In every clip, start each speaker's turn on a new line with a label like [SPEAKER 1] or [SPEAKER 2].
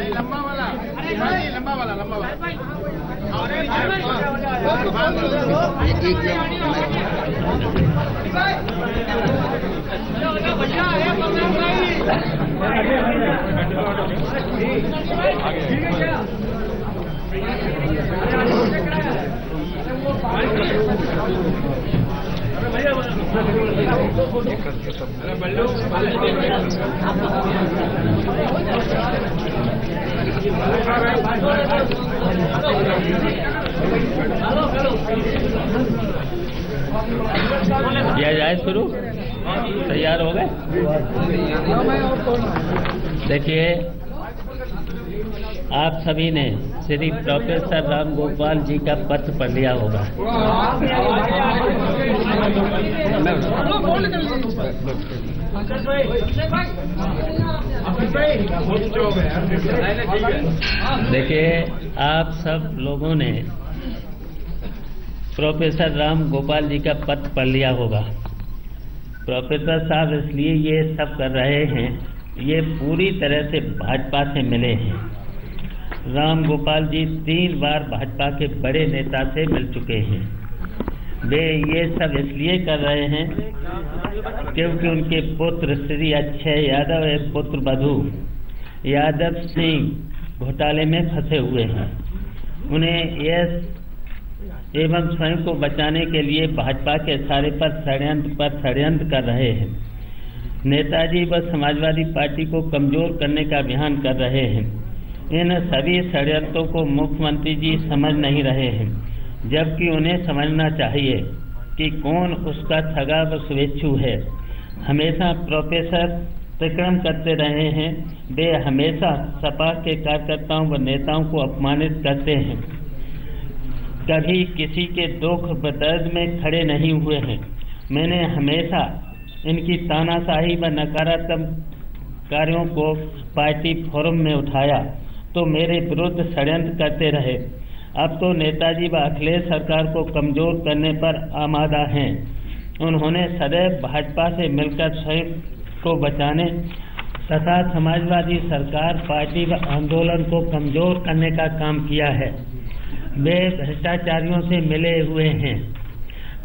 [SPEAKER 1] लंबा वाला, लंबा वाला, लंबा वाला।
[SPEAKER 2] किया जाए शुरू। तैयार हो गए? देखिए, आप सभी ने श्री प्रोफेसर राम गोपाल जी का पत्र पढ़ लिया होगा। देखिए, आप सब लोगों ने प्रोफेसर राम गोपाल जी का पत्र पढ़ लिया होगा। प्रोफेसर साहब इसलिए ये सब कर रहे हैं, ये पूरी तरह से भाजपा से मिले हैं। राम गोपाल जी 3 बार भाजपा के बड़े नेता से मिल चुके हैं। वे ये सब इसलिए कर रहे हैं क्योंकि उनके पुत्र श्री अक्षय यादव एवं पुत्र वधू यादव सिंह घोटाले में फंसे हुए हैं। उन्हें यह एवं स्वयं को बचाने के लिए भाजपा के इशारे पर षड्यंत्र कर रहे हैं। नेताजी व समाजवादी पार्टी को कमजोर करने का अभियान कर रहे हैं। इन सभी षड्यंत्रों को मुख्यमंत्री जी समझ नहीं रहे हैं, जबकि उन्हें समझना चाहिए कि कौन उसका सगा व शुभेच्छु है। हमेशा प्रोफेसर प्रतिक्रमण करते रहे हैं। वे हमेशा सपा के कार्यकर्ताओं व नेताओं को अपमानित करते हैं, कभी किसी के दुख व दर्द में खड़े नहीं हुए हैं। मैंने हमेशा इनकी तानाशाही व नकारात्मक कार्यों को पार्टी फोरम में उठाया तो मेरे विरुद्ध षड्यंत्र करते रहे। अब तो नेताजी व अखिलेश सरकार को कमजोर करने पर आमादा हैं। उन्होंने सदैव भाजपा से मिलकर स्वयं को बचाने तथा समाजवादी सरकार, पार्टी व आंदोलन को कमजोर करने का काम किया है। वे भ्रष्टाचारियों से मिले हुए हैं।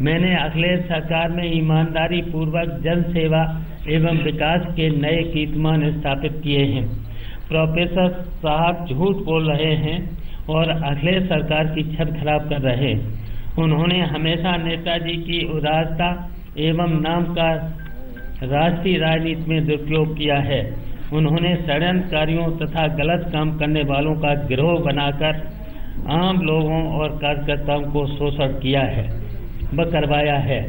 [SPEAKER 2] मैंने अखिलेश सरकार में ईमानदारी पूर्वक जन सेवा एवं विकास के नए कीर्तिमान स्थापित किए हैं। प्रोफेसर साहब झूठ बोल रहे हैं और अखिलेश सरकार की छवि खराब कर रहे हैं। उन्होंने हमेशा नेताजी की उदारता एवं नाम का राष्ट्रीय राजनीति में दुरुपयोग किया है। उन्होंने षड्यंत्रकारियों तथा गलत काम करने वालों का गिरोह बनाकर आम लोगों और कार्यकर्ताओं को शोषण किया है व करवाया है,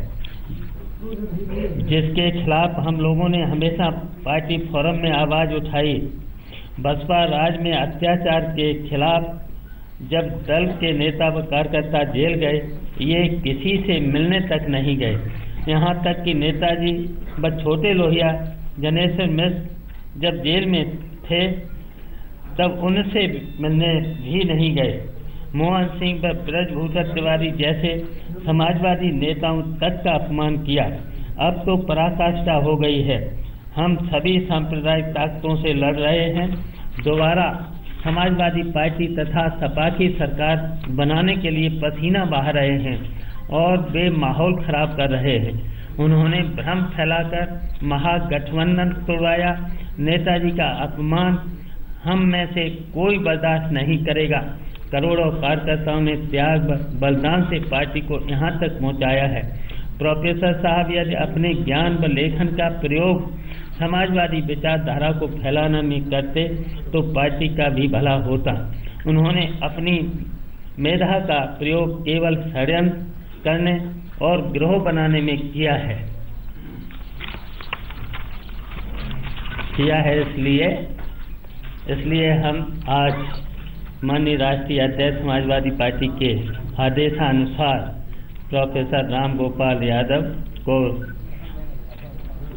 [SPEAKER 2] जिसके खिलाफ हम लोगों ने हमेशा पार्टी फोरम में आवाज उठाई। बसपा राज में अत्याचार के खिलाफ जब दल के नेता व कार्यकर्ता जेल गए, ये किसी से मिलने तक नहीं गए। यहाँ तक कि नेताजी व छोटे लोहिया जनेश्वर मिश्र जब जेल में थे तब उनसे मिलने भी नहीं गए। मोहन सिंह व ब्रजभूषण तिवारी जैसे समाजवादी नेताओं तक का अपमान किया। अब तो पराकाष्ठा हो गई है। हम सभी सांप्रदायिक ताकतों से लड़ रहे हैं। दोबारा समाजवादी पार्टी तथा सपा की सरकार बनाने के लिए पसीना बहा रहे हैं और वे माहौल खराब कर रहे हैं। उन्होंने भ्रम फैलाकर महागठबंधन तोड़वाया। नेताजी का अपमान हम में से कोई बर्दाश्त नहीं करेगा। करोड़ों कार्यकर्ताओं ने त्याग बलिदान से पार्टी को यहाँ तक पहुँचाया है। प्रोफेसर साहब यदि अपने ज्ञान व लेखन का प्रयोग समाजवादी विचारधारा को फैलाने में करते तो पार्टी का भी भला होता। उन्होंने अपनी मेधा का प्रयोग केवल षड्यंत्र करने और गिरोह बनाने में किया है। इसलिए हम आज माननीय राष्ट्रीय अध्यक्ष समाजवादी पार्टी के आदेशानुसार प्रोफेसर राम गोपाल यादव को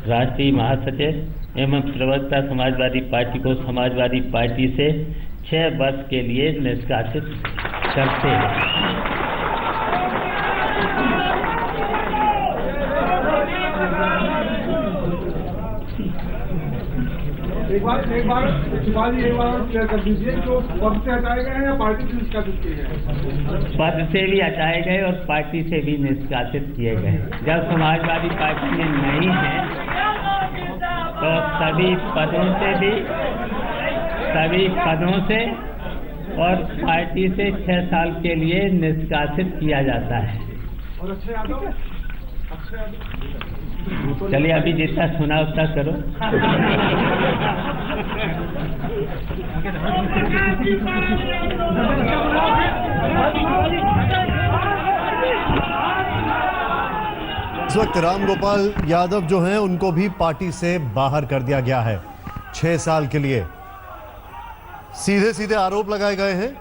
[SPEAKER 2] राष्ट्रीय महासचिव एवं प्रवक्ता समाजवादी पार्टी को समाजवादी पार्टी से 6 वर्ष के लिए निष्कासित करते हैं।
[SPEAKER 3] एक बार शिवपाल जी एक बार क्लियर कर दीजिए, जो पद से हटाए गए हैं या पार्टी से निष्कासित किए गए?
[SPEAKER 2] पद से भी हटाए गए और पार्टी से भी निष्कासित किए गए। जब समाजवादी पार्टी में नहीं है तो सभी पदों से और पार्टी से 6 साल के लिए निष्कासित किया जाता है।
[SPEAKER 3] और अक्षय यादव
[SPEAKER 2] चलिए अभी जितना सुना उतना करो।
[SPEAKER 4] इस वक्त रामगोपाल यादव जो हैं उनको भी पार्टी से बाहर कर दिया गया है 6 साल के लिए। सीधे सीधे आरोप लगाए गए हैं।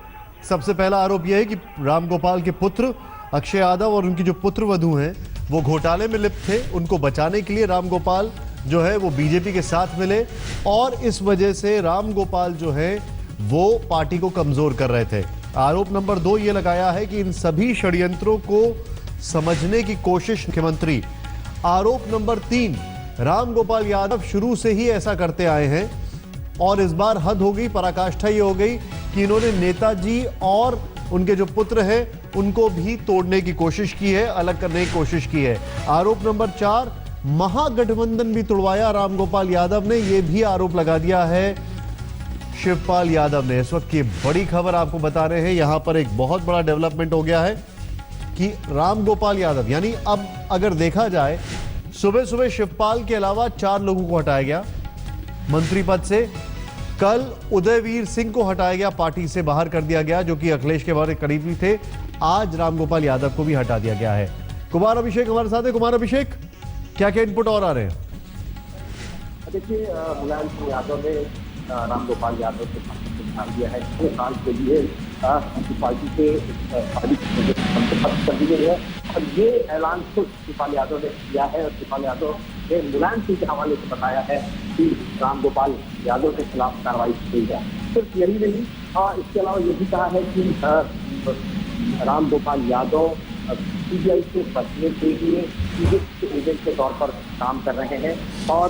[SPEAKER 4] सबसे पहला आरोप यह है कि रामगोपाल के पुत्र अक्षय यादव और उनकी जो पुत्र वधू हैं वो घोटाले में लिप्त थे। उनको बचाने के लिए रामगोपाल जो है वो बीजेपी के साथ मिले और इस वजह से रामगोपाल जो है वो पार्टी को कमजोर कर रहे थे। आरोप नंबर 2 ये लगाया है कि इन सभी षड्यंत्रों को समझने की कोशिश मुख्यमंत्री। आरोप नंबर 3, रामगोपाल यादव शुरू से ही ऐसा करते आए हैं और इस बार हद हो गई, पराकाष्ठा ये हो गई कि इन्होंने नेताजी और उनके जो पुत्र हैं उनको भी तोड़ने की कोशिश की है, अलग करने की कोशिश की है। आरोप नंबर 4, महागठबंधन भी तोड़वाया रामगोपाल यादव ने, यह भी आरोप लगा दिया है शिवपाल यादव ने। इस वक्त की बड़ी खबर आपको बता रहे हैं, यहां पर एक बहुत बड़ा डेवलपमेंट हो गया है कि रामगोपाल यादव, यानी अब अगर देखा जाए सुबह सुबह शिवपाल के अलावा 4 लोगों को हटाया गया मंत्री पद से। कल उदयवीर सिंह को हटाया गया, पार्टी से बाहर कर दिया गया, जो कि अखिलेश के बहुत करीबी थे। आज रामगोपाल यादव को भी हटा दिया गया है। कुमार अभिषेक हमारे साथ है। कुमार अभिषेक, क्या क्या इनपुट और आ रहे हैं?
[SPEAKER 5] देखिए, मुलायम सिंह यादव ने रामगोपाल यादव को ध्यान दिया है 6 साल के लिए पार्टी से कर दी गई है और ये ऐलान खुद शिवपाल यादव ने किया है। और शिवपाल यादव ने मुलायम सिंह के हवाले से बताया है कि रामगोपाल यादव के खिलाफ कार्रवाई की गई है। सिर्फ यही नहीं, इसके अलावा ये भी कहा है कि रामगोपाल यादव सीबीआई से बचने के लिए एजेंट के तौर पर काम कर रहे हैं और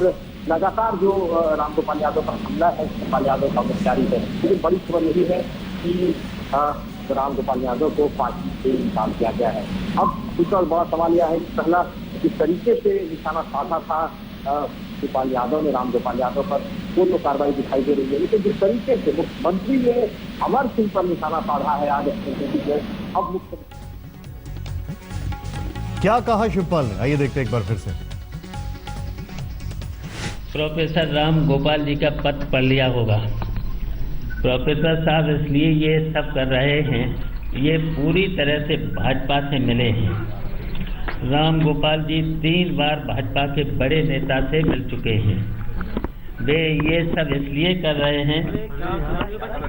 [SPEAKER 5] लगातार जो रामगोपाल यादव पर हमला है शिवपाल यादव का जारी है। लेकिन बड़ी खबर यही है कि रामगोपाल यादव को पार्टी से निकाल दिया गया है। अब दूसरा बड़ा सवाल यह है कि पहला जिस तरीके से निशाना साधा था शिवपाल यादव ने रामगोपाल यादव पर, वो तो कार्रवाई दिखाई दे रही है, लेकिन जिस तरीके से मुख्यमंत्री ने अमर सिंह पर निशाना साधा है आज अब मुख्य
[SPEAKER 4] क्या कहा शिवपाल ने, आइए देखते हैं एक बार फिर से।
[SPEAKER 2] प्रोफेसर रामगोपाल जी का पद पढ़ लिया होगा। प्रोफेसर साहब इसलिए ये सब कर रहे हैं, ये पूरी तरह से भाजपा से मिले हैं। रामगोपाल जी 3 बार भाजपा के बड़े नेता से मिल चुके हैं। वे ये सब इसलिए कर रहे हैं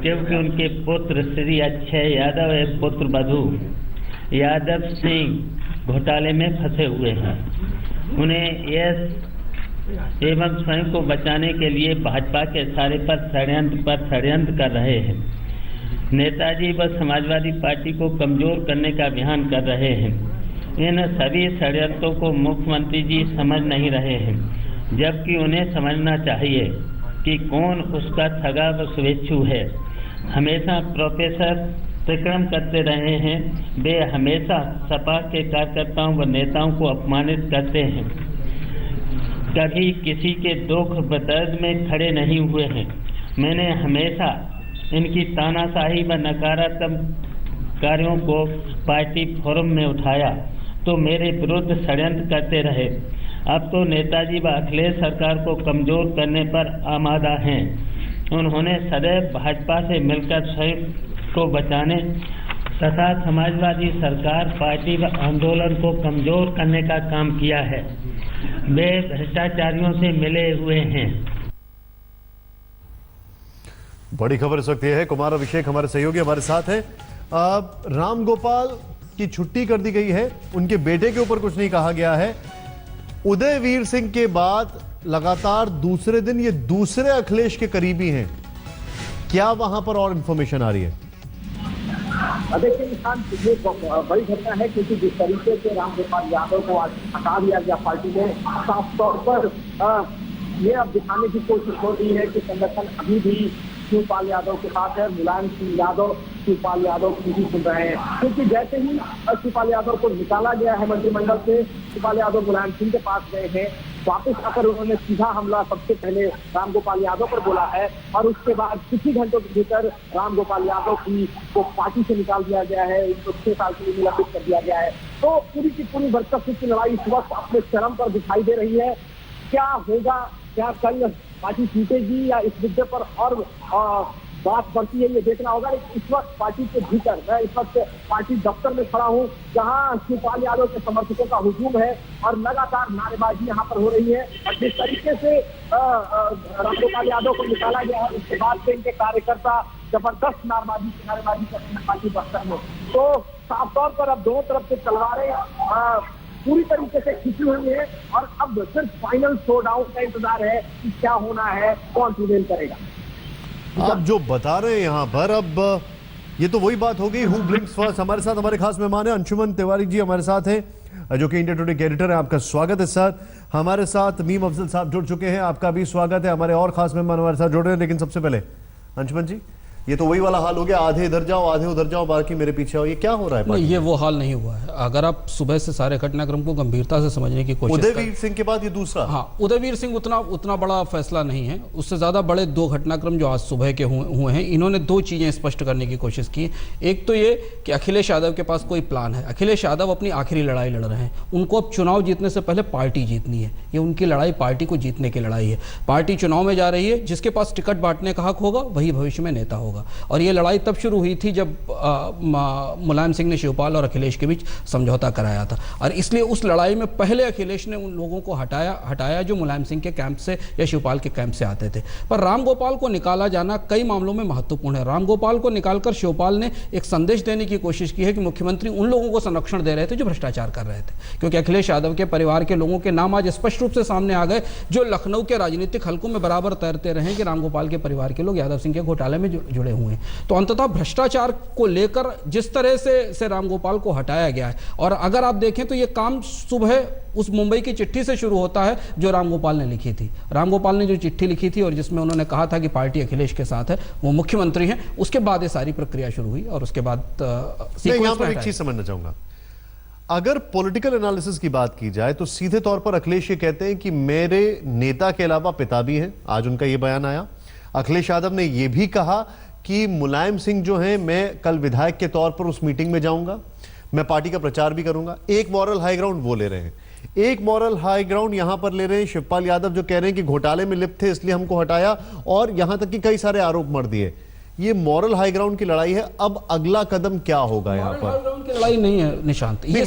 [SPEAKER 2] क्योंकि उनके पुत्र श्री अक्षय यादव एक पुत्र वधू यादव सिंह घोटाले में फंसे हुए हैं। उन्हें यह एवं स्वयं को बचाने के लिए भाजपा के सारे पर षड्यंत्र कर रहे हैं। नेताजी व समाजवादी पार्टी को कमजोर करने का अभियान कर रहे हैं। इन सभी षड्यंत्रों को मुख्यमंत्री जी समझ नहीं रहे हैं, जबकि उन्हें समझना चाहिए कि कौन उसका सगा व शुभेच्छु है। हमेशा प्रोफेसर प्रतिक्रम करते रहे हैं। वे हमेशा सपा के कार्यकर्ताओं व नेताओं को अपमानित करते हैं, कभी किसी के दुख व दर्द में खड़े नहीं हुए हैं। मैंने हमेशा इनकी तानाशाही व नकारात्मक कार्यों को पार्टी फोरम में उठाया तो मेरे विरुद्ध षड्यंत्र करते रहे। अब तो नेताजी व अखिलेश सरकार को कमजोर करने पर आमादा हैं। उन्होंने सदैव भाजपा से मिलकर स्वयं को बचाने तथा समाजवादी सरकार, पार्टी व आंदोलन को कमजोर करने का काम किया है। वे भ्रष्टाचारियों से मिले हुए हैं।
[SPEAKER 4] बड़ी खबर इस वक्त यह है, कुमार अभिषेक हमारे सहयोगी हमारे साथ हैं। रामगोपाल की छुट्टी कर दी गई है, उनके बेटे के ऊपर कुछ नहीं कहा गया है। उदयवीर सिंह के बाद लगातार दूसरे दिन ये दूसरे अखिलेश के करीबी हैं। क्या वहां पर और इंफॉर्मेशन आ रही है?
[SPEAKER 5] देखिए निशान, ये बड़ी घटना है क्योंकि जिस तरीके से रामगोपाल यादव को आज हटा दिया गया पार्टी में, साफ तौर पर ये अब दिखाने की कोशिश हो रही है कि संगठन अभी भी शिवपाल यादव के साथ है। मुलायम सिंह यादव शिवपाल यादव की ही सुन रहे हैं, क्योंकि जैसे ही शिवपाल यादव को निकाला गया है मंत्रिमंडल से, शिवपाल यादव मुलायम सिंह के पास गए हैं। वापस आकर उन्होंने सीधा हमला सबसे पहले रामगोपाल यादव पर बोला है और उसके बाद कुछ ही घंटों के भीतर रामगोपाल यादव को पार्टी से निकाल दिया गया है, उनको 6 साल के लिए निलंबित कर दिया गया है। तो पूरी की पूरी वर्चस्व की लड़ाई इस वक्त अपने चरम पर दिखाई दे रही है। क्या होगा, क्या कल पार्टी जीतेगी या इस मुद्दे पर और बात बढ़ती है, ये देखना होगा। लेकिन इस वक्त पार्टी के भीतर, मैं इस वक्त पार्टी दफ्तर में खड़ा हूँ, जहाँ शिवपाल यादव के समर्थकों का हुजूम है और लगातार नारेबाजी यहाँ पर हो रही है। और जिस तरीके से रामगोपाल यादव को निकाला गया है, उसके बाद से इनके कार्यकर्ता जबरदस्त नारेबाजी कर रहे हैं पार्टी दफ्तर में। तो साफ तौर पर अब दोनों तरफ से तलवारें पूरी तरीके से खींची हुई है और अब सिर्फ फाइनल शोडाउन का इंतजार है कि क्या होना है, कौन प्रिवेल करेगा।
[SPEAKER 4] आप जो बता रहे हैं यहाँ पर, अब ये तो वही बात हो गई हु ब्लिंक्स फर्स्ट। हमारे साथ हमारे खास मेहमान हैं अंशुमन तिवारी जी, हमारे साथ हैं जो कि इंडिया टुडे के एडिटर हैं। आपका स्वागत है सर। हमारे साथ मीम अफजल साहब जुड़ चुके हैं, आपका भी स्वागत है। हमारे और खास मेहमान हमारे साथ जुड़ रहे हैं, लेकिन सबसे पहले अंशुमन जी, ये तो वही वाला हाल हो गया, आधे इधर जाओ आधे उधर जाओ, बाकी मेरे पीछे आओ, ये क्या हो रहा है?
[SPEAKER 6] नहीं, ये वो हाल नहीं हुआ है। अगर आप सुबह से सारे घटनाक्रम को गंभीरता से समझने की कोशिश
[SPEAKER 4] उदयवीर सिंह के बाद ये दूसरा।
[SPEAKER 6] हाँ, उदयवीर सिंह उतना बड़ा फैसला नहीं है, उससे ज़्यादा बड़े 2 घटनाक्रम जो आज सुबह के हुए हैं। इन्होंने 2 चीज़ें स्पष्ट करने की कोशिश की। एक तो ये कि अखिलेश यादव के पास कोई प्लान है। अखिलेश यादव अपनी आखिरी लड़ाई लड़ रहे हैं, उनको अब चुनाव जीतने से पहले पार्टी जीतनी है। ये उनकी लड़ाई पार्टी को जीतने की लड़ाई है। पार्टी चुनाव में जा रही है, जिसके पास टिकट बांटने का हक होगा वही भविष्य में नेता होगा। और ये लड़ाई तब शुरू हुई थी जब मुलायम सिंह ने शिवपाल और अखिलेश के बीच समझौता कराया था, और इसलिए उस लड़ाई में पहले अखिलेश ने उन लोगों को हटाया जो मुलायम सिंह के कैंप से या शिवपाल के कैंप से आते थे। पर रामगोपाल को निकाला जाना कई मामलों में महत्वपूर्ण है। रामगोपाल को निकालकर शिवपाल ने एक संदेश देने की कोशिश की है कि मुख्यमंत्री उन लोगों को संरक्षण दे रहे थे जो भ्रष्टाचार कर रहे थे, क्योंकि अखिलेश यादव के परिवार के लोगों के नाम आज स्पष्ट रूप से सामने आ गए, जो लखनऊ के राजनीतिक हलकों में बराबर तैरते रहे कि रामगोपाल के परिवार के लोग यादव सिंह के घोटाले में जुड़े हुए हैं। तो अंततः भ्रष्टाचार को लेकर जिस तरह से रामगोपाल को हटाया गया है, और अगर आप देखें तो ये काम सुबह उस मुंबई की चिट्ठी से शुरू होता है जो रामगोपाल ने लिखी थी। रामगोपाल ने जो चिट्ठी लिखी थी और जिसमें उन्होंने कहा था कि पार्टी अखिलेश के साथ है, वो मुख्यमंत्री हैं, उसके बाद ये सारी प्रक्रिया शुरू हुई। और उसके बाद
[SPEAKER 4] यहाँ पर एक चीज समझना चाहूंगा, अगर पॉलिटिकल एनालिसिस की बात की जाए तो सीधे तौर पर अखिलेश ये कहते हैं कि मेरे नेता के अलावा पिता भी हैं। आज उनका ये बयान आया। अखिलेश यादव ने यह भी कहा कि मुलायम सिंह जो हैं, मैं कल विधायक के तौर पर उस मीटिंग में जाऊंगा, मैं पार्टी का प्रचार भी करूंगा। एक मॉरल हाई ग्राउंड वो ले रहे हैं, एक मॉरल हाई ग्राउंड यहां पर ले रहे हैं शिवपाल यादव, जो कह रहे हैं कि घोटाले में लिप्त थे इसलिए हमको हटाया, और यहां तक कि कई सारे आरोप मर दिए। ये मॉरल हाई ग्राउंड की लड़ाई है। अब अगला कदम क्या होगा यहाँ पर?
[SPEAKER 6] की लड़ाई नहीं है निशांत, ये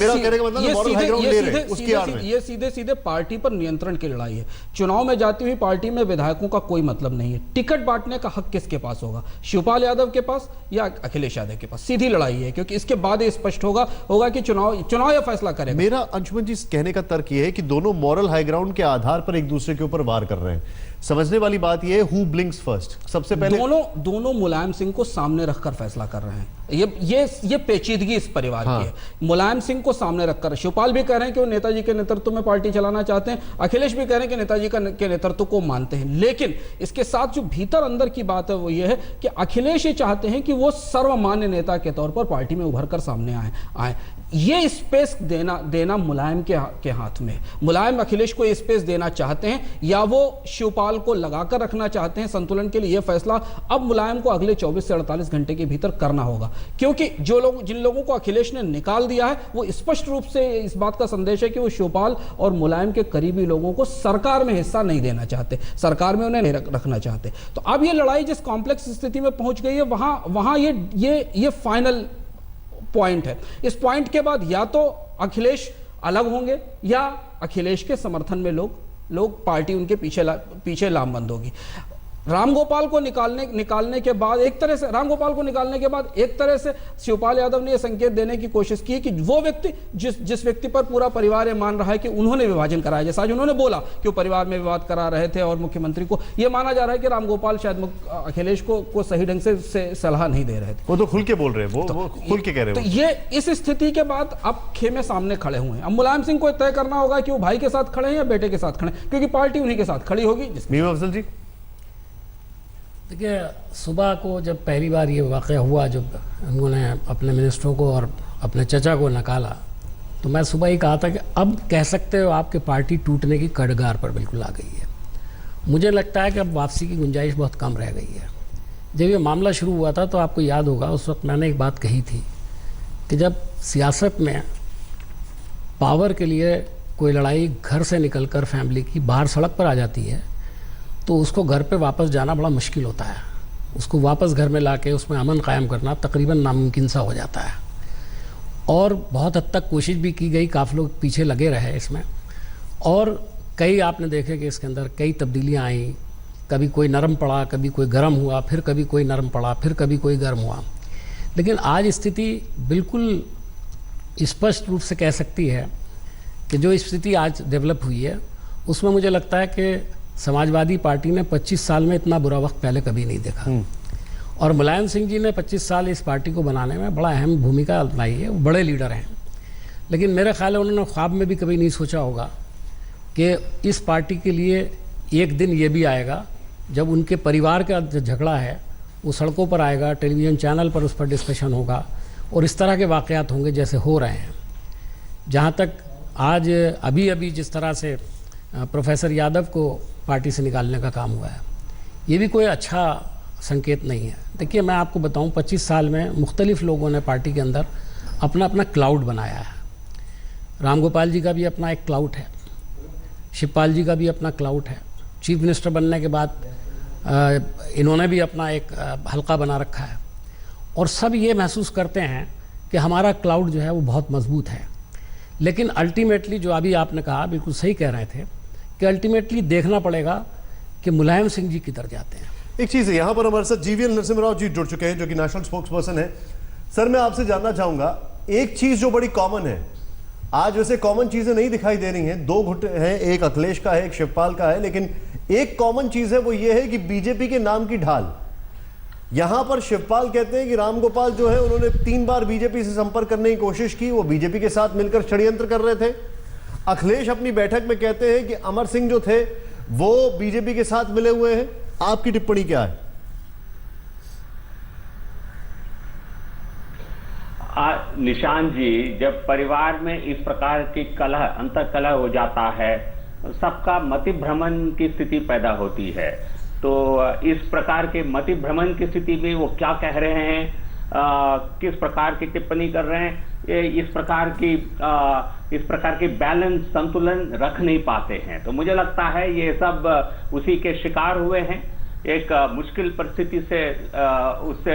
[SPEAKER 6] सीधे सीधे पार्टी पर नियंत्रण की लड़ाई है। चुनाव में जाती हुई पार्टी में विधायकों का कोई मतलब नहीं है। टिकट बांटने का हक किसके पास होगा, शिवपाल यादव के पास या अखिलेश यादव के पास? सीधी लड़ाई है, क्योंकि इसके बाद ये स्पष्ट होगा कि चुनाव यह फैसला करेगा।
[SPEAKER 4] मेरा अंशुमन जी कहने का तर्क यह है कि दोनों मॉरल हाई ग्राउंड के आधार पर एक दूसरे के ऊपर वार कर रहे हैं। समझने वाली बात यह है हु ब्लिंक्स फर्स्ट। सबसे पहले
[SPEAKER 6] दोनों मुलायम सिंह को सामने रखकर फैसला कर रहे हैं। ये पेचीदगी इस परिवार की है। मुलायम सिंह को सामने रखकर शिवपाल भी कह रहे हैं कि वो नेताजी के नेतृत्व में पार्टी चलाना चाहते हैं, अखिलेश भी कह रहे हैं कि नेताजी के नेतृत्व को मानते हैं। लेकिन इसके साथ जो भीतर अंदर की बात है वो ये है कि अखिलेश ये चाहते हैं कि वो सर्वमान्य नेता के तौर पर पार्टी में उभर कर सामने आए। ये स्पेस देना मुलायम के हाथ में। मुलायम अखिलेश को स्पेस देना चाहते हैं या वो शिवपाल को लगाकर रखना चाहते हैं संतुलन के लिए। यह फैसला अब मुलायम को अगले 24 से 48 घंटे के भीतर करना होगा, क्योंकि जिन लोगों को अखिलेश ने निकाल दिया है वो स्पष्ट रूप से इस बात का संदेश है कि वो शिवपाल और मुलायम के करीबी लोगों को सरकार में हिस्सा नहीं देना चाहते, सरकार में उन्हें नहीं रखना चाहते। तो अब ये लड़ाई जिस कॉम्प्लेक्स स्थिति में पहुंच गई है, वहां ये फाइनल पॉइंट है। इस पॉइंट के बाद या तो अखिलेश अलग होंगे या अखिलेश के समर्थन में लोग पार्टी उनके पीछे लामबंद होगी। रामगोपाल को निकालने के बाद एक तरह से शिवपाल यादव ने यह संकेत देने की कोशिश की कि वो व्यक्ति जिस व्यक्ति पर पूरा परिवार ये मान रहा है कि उन्होंने विभाजन कराया, जैसा आज उन्होंने बोला कि वो परिवार में विवाद करा रहे थे और मुख्यमंत्री को यह माना जा रहा है कि रामगोपाल शायद अखिलेश को सही ढंग से सलाह नहीं दे रहे थे।
[SPEAKER 4] वो तो खुल के बोल रहे हैं, वो खुल के कह रहे हैं।
[SPEAKER 6] तो ये इस स्थिति के बाद अब खेमे सामने खड़े हुए हैं। अब मुलायम सिंह को तय करना होगा कि वो भाई के साथ खड़े हैं या बेटे के साथ खड़े, क्योंकि पार्टी उन्हीं के साथ खड़ी होगी।
[SPEAKER 4] मीम अफजल जी,
[SPEAKER 7] देखिए, सुबह को जब पहली बार ये वाक़या हुआ, जब उन्होंने अपने मिनिस्टरों को और अपने चचा को निकाला, तो मैं सुबह ही कहा था कि अब कह सकते हो आपकी पार्टी टूटने की कड़गार पर बिल्कुल आ गई है। मुझे लगता है कि अब वापसी की गुंजाइश बहुत कम रह गई है। जब ये मामला शुरू हुआ था तो आपको याद होगा, उस वक्त मैंने एक बात कही थी कि जब सियासत में पावर के लिए कोई लड़ाई घर से निकलकर फैमिली की बाहर सड़क पर आ जाती है तो उसको घर पे वापस जाना बड़ा मुश्किल होता है। उसको वापस घर में लाके उसमें अमन कायम करना तकरीबन नामुमकिन सा हो जाता है। और बहुत हद तक कोशिश भी की गई, काफ़ी लोग पीछे लगे रहे इसमें, और कई आपने देखे कि इसके अंदर कई तब्दीलियाँ आई। कभी कोई नरम पड़ा, कभी कोई गर्म हुआ, फिर कभी कोई नरम पड़ा, फिर कभी कोई गर्म हुआ। लेकिन आज स्थिति बिल्कुल स्पष्ट रूप से कह सकती है कि जो स्थिति आज डेवलप हुई है उसमें मुझे लगता है कि समाजवादी पार्टी ने 25 साल में इतना बुरा वक्त पहले कभी नहीं देखा। और मुलायम सिंह जी ने 25 साल इस पार्टी को बनाने में बड़ा अहम भूमिका निभाई है। वो बड़े लीडर हैं, लेकिन मेरे ख्याल है उन्होंने ख्वाब में भी कभी नहीं सोचा होगा कि इस पार्टी के लिए एक दिन ये भी आएगा जब उनके परिवार का जो झगड़ा है वो सड़कों पर आएगा, टेलीविज़न चैनल पर उस पर डिस्कशन होगा और इस तरह के वाक़यात होंगे जैसे हो रहे हैं। जहाँ तक आज अभी जिस तरह से प्रोफेसर यादव को पार्टी से निकालने का काम हुआ है, ये भी कोई अच्छा संकेत नहीं है। देखिए, मैं आपको बताऊं, 25 साल में मुख्तलिफ़ लोगों ने पार्टी के अंदर अपना अपना क्लाउड बनाया है। रामगोपाल जी का भी अपना एक क्लाउड है, शिवपाल जी का भी अपना क्लाउड है। चीफ मिनिस्टर बनने के बाद इन्होंने भी अपना एक हल्का बना रखा है और सब ये महसूस करते हैं कि हमारा क्लाउड जो है वो बहुत मजबूत है। लेकिन अल्टीमेटली जो अभी आपने कहा, बिल्कुल सही कह रहे थे कि अल्टीमेटली देखना पड़ेगा कि मुलायम सिंह जी किधर जाते हैं।
[SPEAKER 4] एक चीज़ है, यहाँ पर हमारे साथ जीवीएल नरसिम्हा राव जी जुड़ चुके हैं जो कि नेशनल स्पोक्स पर्सन है। सर, मैं आपसे जानना चाहूँगा, एक चीज़ जो बड़ी कॉमन है, आज वैसे कॉमन चीज़ें नहीं दिखाई दे रही हैं, दो गुट हैं, एक अखिलेश का है, एक शिवपाल का है, लेकिन एक कॉमन चीज़ है वो ये है कि बीजेपी के नाम की ढाल। यहां पर शिवपाल कहते हैं कि रामगोपाल जो है उन्होंने 3 बार बीजेपी से संपर्क करने की कोशिश की, वो बीजेपी के साथ मिलकर षड्यंत्र कर रहे थे। अखिलेश अपनी बैठक में कहते हैं कि अमर सिंह जो थे वो बीजेपी के साथ मिले हुए हैं। आपकी टिप्पणी क्या है?
[SPEAKER 8] निशान जी, जब परिवार में इस प्रकार की कलह, अंतर्कलह हो जाता है, सबका मतिभ्रमण की स्थिति पैदा होती है। तो इस प्रकार के मतिभ्रमण की स्थिति में वो क्या कह रहे हैं, किस प्रकार की टिप्पणी कर रहे हैं, इस प्रकार की बैलेंस, संतुलन रख नहीं पाते हैं। तो मुझे लगता है ये सब उसी के शिकार हुए हैं। एक मुश्किल परिस्थिति से उससे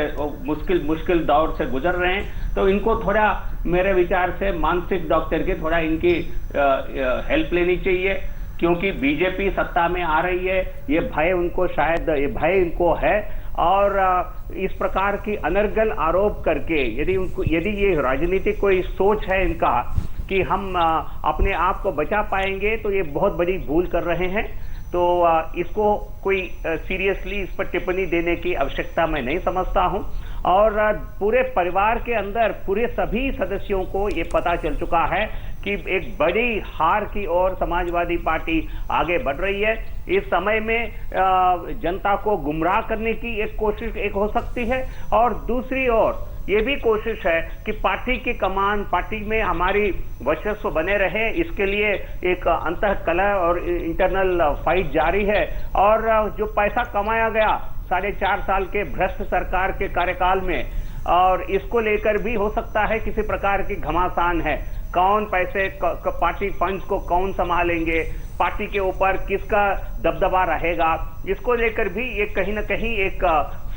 [SPEAKER 8] मुश्किल दौर से गुजर रहे हैं। तो इनको थोड़ा, मेरे विचार से, मानसिक डॉक्टर की थोड़ा इनकी हेल्प लेनी चाहिए, क्योंकि बीजेपी सत्ता में आ रही है, ये भय उनको, शायद ये भय इनको है। और इस प्रकार की अनर्गल आरोप करके यदि ये राजनीतिक कोई सोच है इनका कि हम अपने आप को बचा पाएंगे, तो ये बहुत बड़ी भूल कर रहे हैं। तो इसको कोई सीरियसली इस पर टिप्पणी देने की आवश्यकता मैं नहीं समझता हूं। और पूरे परिवार के अंदर पूरे सभी सदस्यों को ये पता चल चुका है कि एक बड़ी हार की ओर समाजवादी पार्टी आगे बढ़ रही है। इस समय में जनता को गुमराह करने की एक कोशिश एक हो सकती है, और दूसरी ओर ये भी कोशिश है कि पार्टी की कमान, पार्टी में हमारी वर्चस्व बने रहे, इसके लिए एक अंतःकलह और इंटरनल फाइट जारी है। और जो पैसा कमाया गया 4.5 साल के भ्रष्ट सरकार के कार्यकाल में, और इसको लेकर भी हो सकता है किसी प्रकार की घमासान है। कौन पैसे पार्टी फंड्स को कौन संभालेंगे, पार्टी के ऊपर किसका दबदबा रहेगा, इसको लेकर भी ये कहीं ना कहीं एक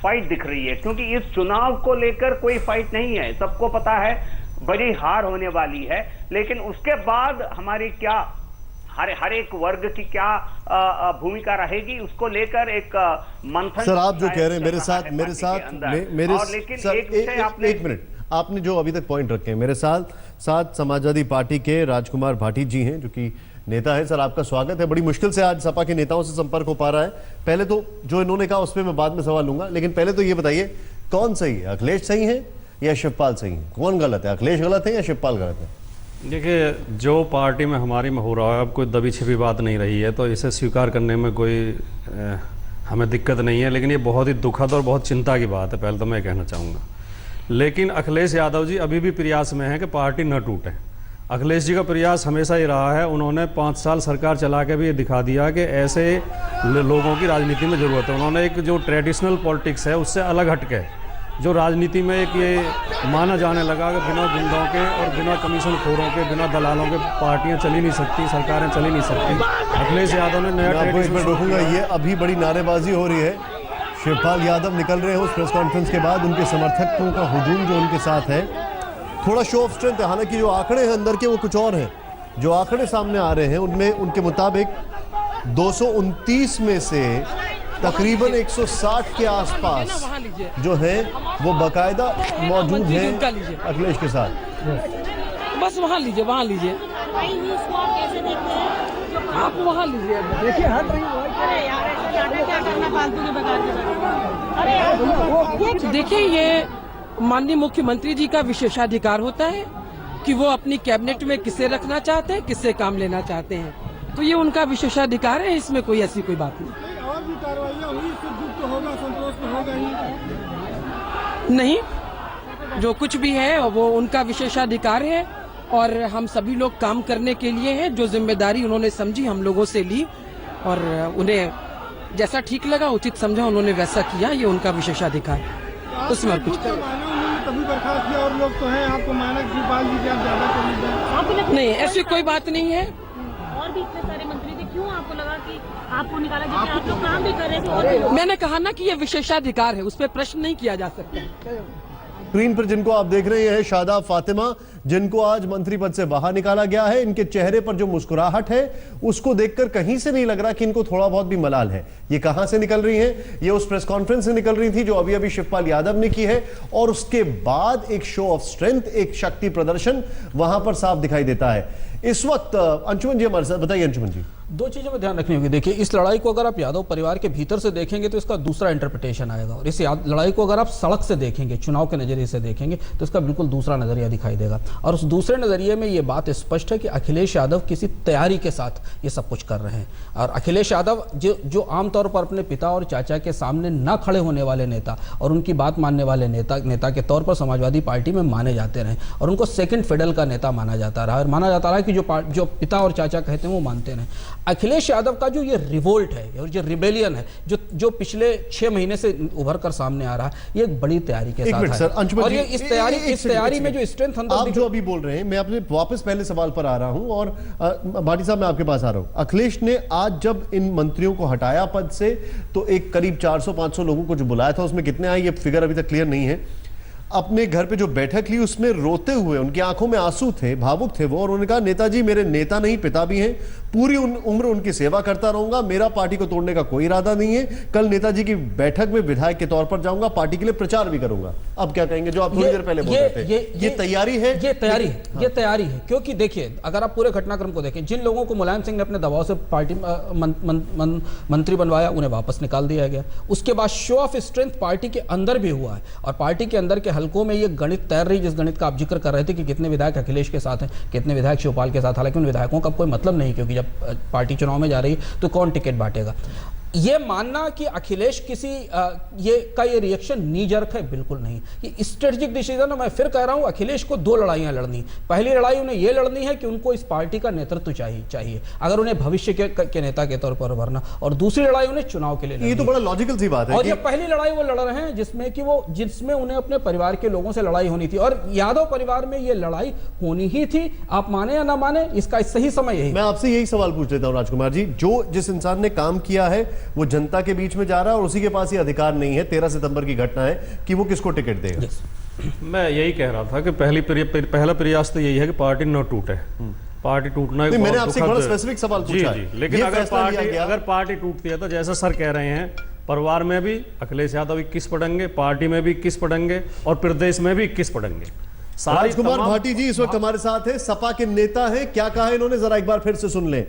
[SPEAKER 8] फाइट दिख रही है। क्योंकि इस चुनाव को लेकर कोई फाइट नहीं है, सबको पता है बड़ी हार होने वाली है, लेकिन उसके बाद हमारी क्या हर एक वर्ग की क्या भूमिका रहेगी, उसको लेकर एक मंथन।
[SPEAKER 4] सर आप जो कह रहे हैं मेरे साथ सर एक मिनट, आपने जो अभी तक पॉइंट रखे हैं मेरे साथ समाजवादी पार्टी के राजकुमार भाटी जी हैं जो कि नेता है। सर आपका स्वागत है। बड़ी मुश्किल से आज सपा के नेताओं से संपर्क हो पा रहा है। पहले तो जो इन्होंने कहा उस पर मैं बाद में सवाल लूंगा, लेकिन पहले तो ये बताइए कौन सही है, अखिलेश सही है या शिवपाल सही है? कौन गलत है, अखिलेश गलत है या शिवपाल गलत है?
[SPEAKER 9] देखिए, जो पार्टी में हमारी में हो रहा है अब कोई दबी छिपी बात नहीं रही है, तो इसे स्वीकार करने में कोई हमें दिक्कत नहीं है, लेकिन ये बहुत ही दुखद और बहुत चिंता की बात है, पहले तो मैं कहना चाहूँगा। लेकिन अखिलेश यादव जी अभी भी प्रयास में है कि पार्टी न टूटे। अखिलेश जी का प्रयास हमेशा ही रहा है, उन्होंने 5 साल सरकार चला के भी ये दिखा दिया कि ऐसे लोगों की राजनीति में ज़रूरत है। उन्होंने एक जो ट्रेडिशनल पॉलिटिक्स है उससे अलग हटके जो राजनीति में एक ये माना जाने लगा कि बिना गुंडों के और बिना कमीशन खोरों के, बिना दलालों के पार्टियां चली नहीं सकती, सरकारें चली नहीं सकती। अखिलेश यादव ने नया
[SPEAKER 4] ट्रेडिशन रोकूंगा। ये अभी बड़ी नारेबाजी हो रही है, शिवपाल यादव निकल रहे हैं उस प्रेस कॉन्फ्रेंस के बाद, उनके समर्थकों का हुजूम जो उनके साथ है, थोड़ा शो ऑफ स्ट्रेंथ है। हालांकि जो आंकड़े हैं अंदर के वो कुछ और हैं। जो आंकड़े सामने आ रहे हैं उनमें उनके मुताबिक 229 में से तकरीबन 160 के आसपास जो है वो बाकायदा मौजूद हैं अखिलेश के साथ।
[SPEAKER 7] बस वहाँ लीजिए, वहाँ लीजिए, आप वहाँ लीजिए। देखिए हट रही है। देखिए, ये माननीय मुख्यमंत्री जी का विशेषाधिकार होता है कि वो अपनी कैबिनेट में किसे रखना चाहते हैं, किससे काम लेना चाहते हैं, तो ये उनका विशेषाधिकार है, इसमें कोई ऐसी कोई बात नहीं।
[SPEAKER 3] और भी कार्रवाइयाँ हुई, दुख तो होगा, संतोष तो होगा ही
[SPEAKER 7] नहीं। जो कुछ भी है वो उनका विशेषाधिकार है और हम सभी लोग काम करने के लिए हैं। जो जिम्मेदारी उन्होंने समझी हम लोगों से ली और उन्हें जैसा ठीक लगा, उचित समझा, उन्होंने वैसा किया, ये उनका विशेषाधिकार है। उसमें और कुछ
[SPEAKER 3] तभी बर्खास्त किया और लोग तो हैं आपको मानक शिवपाल जी के आप ज्यादा कर
[SPEAKER 7] नहीं, ऐसी कोई बात नहीं है।
[SPEAKER 10] और भी इतने सारे मंत्री थे, क्यों आपको लगा कि आपको निकाला, जबकि आप लोग काम भी कर रहे थे? और
[SPEAKER 7] मैंने कहा ना कि ये विशेषाधिकार है, उस पर प्रश्न नहीं किया जा सकता।
[SPEAKER 4] स्क्रीन पर जिनको आप देख रहे हैं शादाब फातिमा, जिनको आज मंत्री पद से बाहर निकाला गया है, इनके चेहरे पर जो मुस्कुराहट है उसको देखकर कहीं से नहीं लग रहा कि इनको थोड़ा बहुत भी मलाल है। ये कहां से निकल रही है? ये उस प्रेस कॉन्फ्रेंस से निकल रही थी जो अभी अभी शिवपाल यादव ने की है, और उसके बाद एक शो ऑफ स्ट्रेंथ, एक शक्ति प्रदर्शन वहां पर साफ दिखाई देता है। इस वक्त अंशुमन जी हमारे साथ, बताइए अंशुमन जी।
[SPEAKER 6] 2 चीज़ों में ध्यान रखनी होगी। देखिए, इस लड़ाई को अगर आप यादव परिवार के भीतर से देखेंगे तो इसका दूसरा इंटरप्रिटेशन आएगा, और इस लड़ाई को अगर आप सड़क से देखेंगे, चुनाव के नजरिए से देखेंगे तो इसका बिल्कुल दूसरा नजरिया दिखाई देगा। और उस दूसरे नजरिए में ये बात स्पष्ट है कि अखिलेश यादव किसी तैयारी के साथ ये सब कुछ कर रहे हैं। और अखिलेश यादव जो आमतौर पर अपने पिता और चाचा के सामने न खड़े होने वाले नेता और उनकी बात मानने वाले नेता के तौर पर समाजवादी पार्टी में माने जाते रहे, और उनको सेकंड फिडल का नेता माना जाता रहा, और माना जाता रहा कि जो पिता और चाचा कहते हैं वो मानते रहे। अखिलेश यादव का जो ये रिवोल्ट है और जो रिबेलियन है, जो पिछले 6 महीने से उभर कर सामने आ रहा है, ये एक बड़ी तैयारी के साथ है। और ये इस तैयारी में जो स्ट्रेंथ
[SPEAKER 4] आप जो अभी बोल रहे हैं, मैं अपने वापस पहले सवाल पर आ रहा हूं, और भाटी साहब मैं आपके पास आ रहा हूं। अखिलेश ने आज जब इन मंत्रियों को हटाया पद से, तो एक करीब 400-500 लोगों को जो बुलाया था, उसमें कितने आए ये फिगर अभी तक क्लियर नहीं है। अपने घर पे जो बैठक ली उसमें रोते हुए, उनकी आंखों में आंसू थे, भावुक थे वो, और उन्होंने कहा नेताजी मेरे नेता नहीं पिता भी हैं, पूरी उम्र उनकी सेवा करता रहूंगा, मेरा पार्टी को तोड़ने का कोई इरादा नहीं है, कल नेताजी की बैठक में विधायक के तौर पर जाऊंगा, पार्टी के लिए प्रचार भी करूंगा। अब क्या कहेंगे जो आप थोड़ी देर पहले बोल रहे थे? ये तैयारी है,
[SPEAKER 6] ये तैयारी है। क्योंकि देखिए, अगर आप पूरे घटनाक्रम को देखें, जिन लोगों को मुलायम सिंह ने अपने दबाव से पार्टी मंत्री बनवाया, उन्हें वापस निकाल दिया गया। उसके बाद शो ऑफ स्ट्रेंथ पार्टी के अंदर भी हुआ है, और पार्टी के अंदर के हलकों में ये गणित तैर रही, जिस गणित का आप जिक्र कर रहे थे कि कितने विधायक अखिलेश के साथ हैं, कितने विधायक शिवपाल के साथ। हालांकि उन विधायकों का कोई मतलब नहीं, क्योंकि जब पार्टी चुनाव में जा रही है तो कौन टिकट बांटेगा। ये मानना कि अखिलेश किसी ये रिएक्शन नी जर्क है, बिल्कुल नहीं। ये स्ट्रेटेजिक डिसीजन है। मैं फिर कह रहा हूं, अखिलेश को 2 लड़ाइयां लड़नी। पहली लड़ाई उन्हें यह लड़नी है कि उनको इस पार्टी का नेतृत्व चाहिए, अगर उन्हें भविष्य के नेता के तौर पर उभरना, और दूसरी लड़ाई उन्हें चुनाव के लिए।
[SPEAKER 4] ये तो बड़ा लॉजिकल सी बात है।
[SPEAKER 6] और ये पहली लड़ाई वो लड़ रहे हैं जिसमें उन्हें अपने परिवार के लोगों से लड़ाई होनी थी, और यादव परिवार में ये लड़ाई होनी ही थी। आप माने या ना माने, इसका सही समय यही।
[SPEAKER 4] मैं आपसे यही सवाल पूछ लेता हूं राजकुमार जी, जिस इंसान ने काम किया है वो जनता के बीच में जा रहा है, और उसी के पास ये अधिकार नहीं है, 13 सितंबर की घटना है, कि वो किसको टिकट देगा।
[SPEAKER 9] मैं यही कह रहा था कि पहला प्रयास तो यही है कि पार्टी न टूटे। पार्टी टूटना एक
[SPEAKER 4] नहीं, मैंने
[SPEAKER 9] बहुत
[SPEAKER 4] आपसे एक बड़ा
[SPEAKER 9] दुखद-
[SPEAKER 4] स्पेसिफिक सवाल
[SPEAKER 9] जी
[SPEAKER 4] पूछा
[SPEAKER 9] जी
[SPEAKER 4] है।
[SPEAKER 9] लेकिन
[SPEAKER 4] ये
[SPEAKER 9] अगर
[SPEAKER 4] फैसला लिया गया-
[SPEAKER 9] पार्टी टूटती है तो जैसा सर कह रहे हैं परिवार में भी अखिलेश यादव 21 पड़ेंगे, पार्टी में भी 21 पड़ेंगे और प्रदेश में भी 21 पड़ेंगे।
[SPEAKER 4] राजकुमार भाटी जी इस वक्त हमारे साथ है, सपा के नेता हैं। क्या कहा इन्होंने जरा एक बार फिर से सुन लें।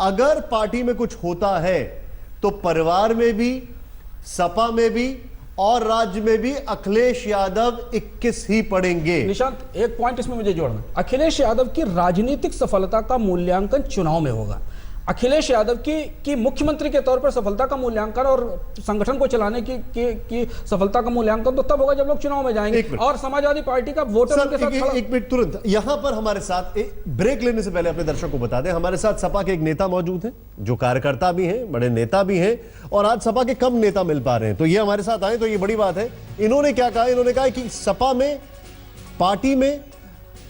[SPEAKER 4] अगर पार्टी में कुछ होता है तो परिवार में भी, सपा में भी और राज्य में भी अखिलेश यादव 21 ही पड़ेंगे।
[SPEAKER 6] निशांत, एक पॉइंट इसमें मुझे जोड़ना, अखिलेश यादव की राजनीतिक सफलता का मूल्यांकन चुनाव में होगा। अखिलेश यादव की मुख्यमंत्री के तौर पर सफलता का मूल्यांकन और संगठन को चलाने की सफलता का मूल्यांकन तो तब होगा जब लोग चुनाव में जाएंगे और समाजवादी पार्टी का वोटर उनके साथ खड़ा।
[SPEAKER 4] एक मिनट तुरंत यहां पर हमारे साथ ब्रेक लेने से पहले अपने दर्शकों को बता दें, हमारे साथ सपा के एक नेता मौजूद हैं जो कार्यकर्ता भी हैं, बड़े नेता भी हैं और आज सपा के कम नेता मिल पा रहे हैं, तो ये हमारे साथ आए तो ये बड़ी बात है। इन्होंने क्या कहा, इन्होंने कहा कि सपा में, पार्टी में,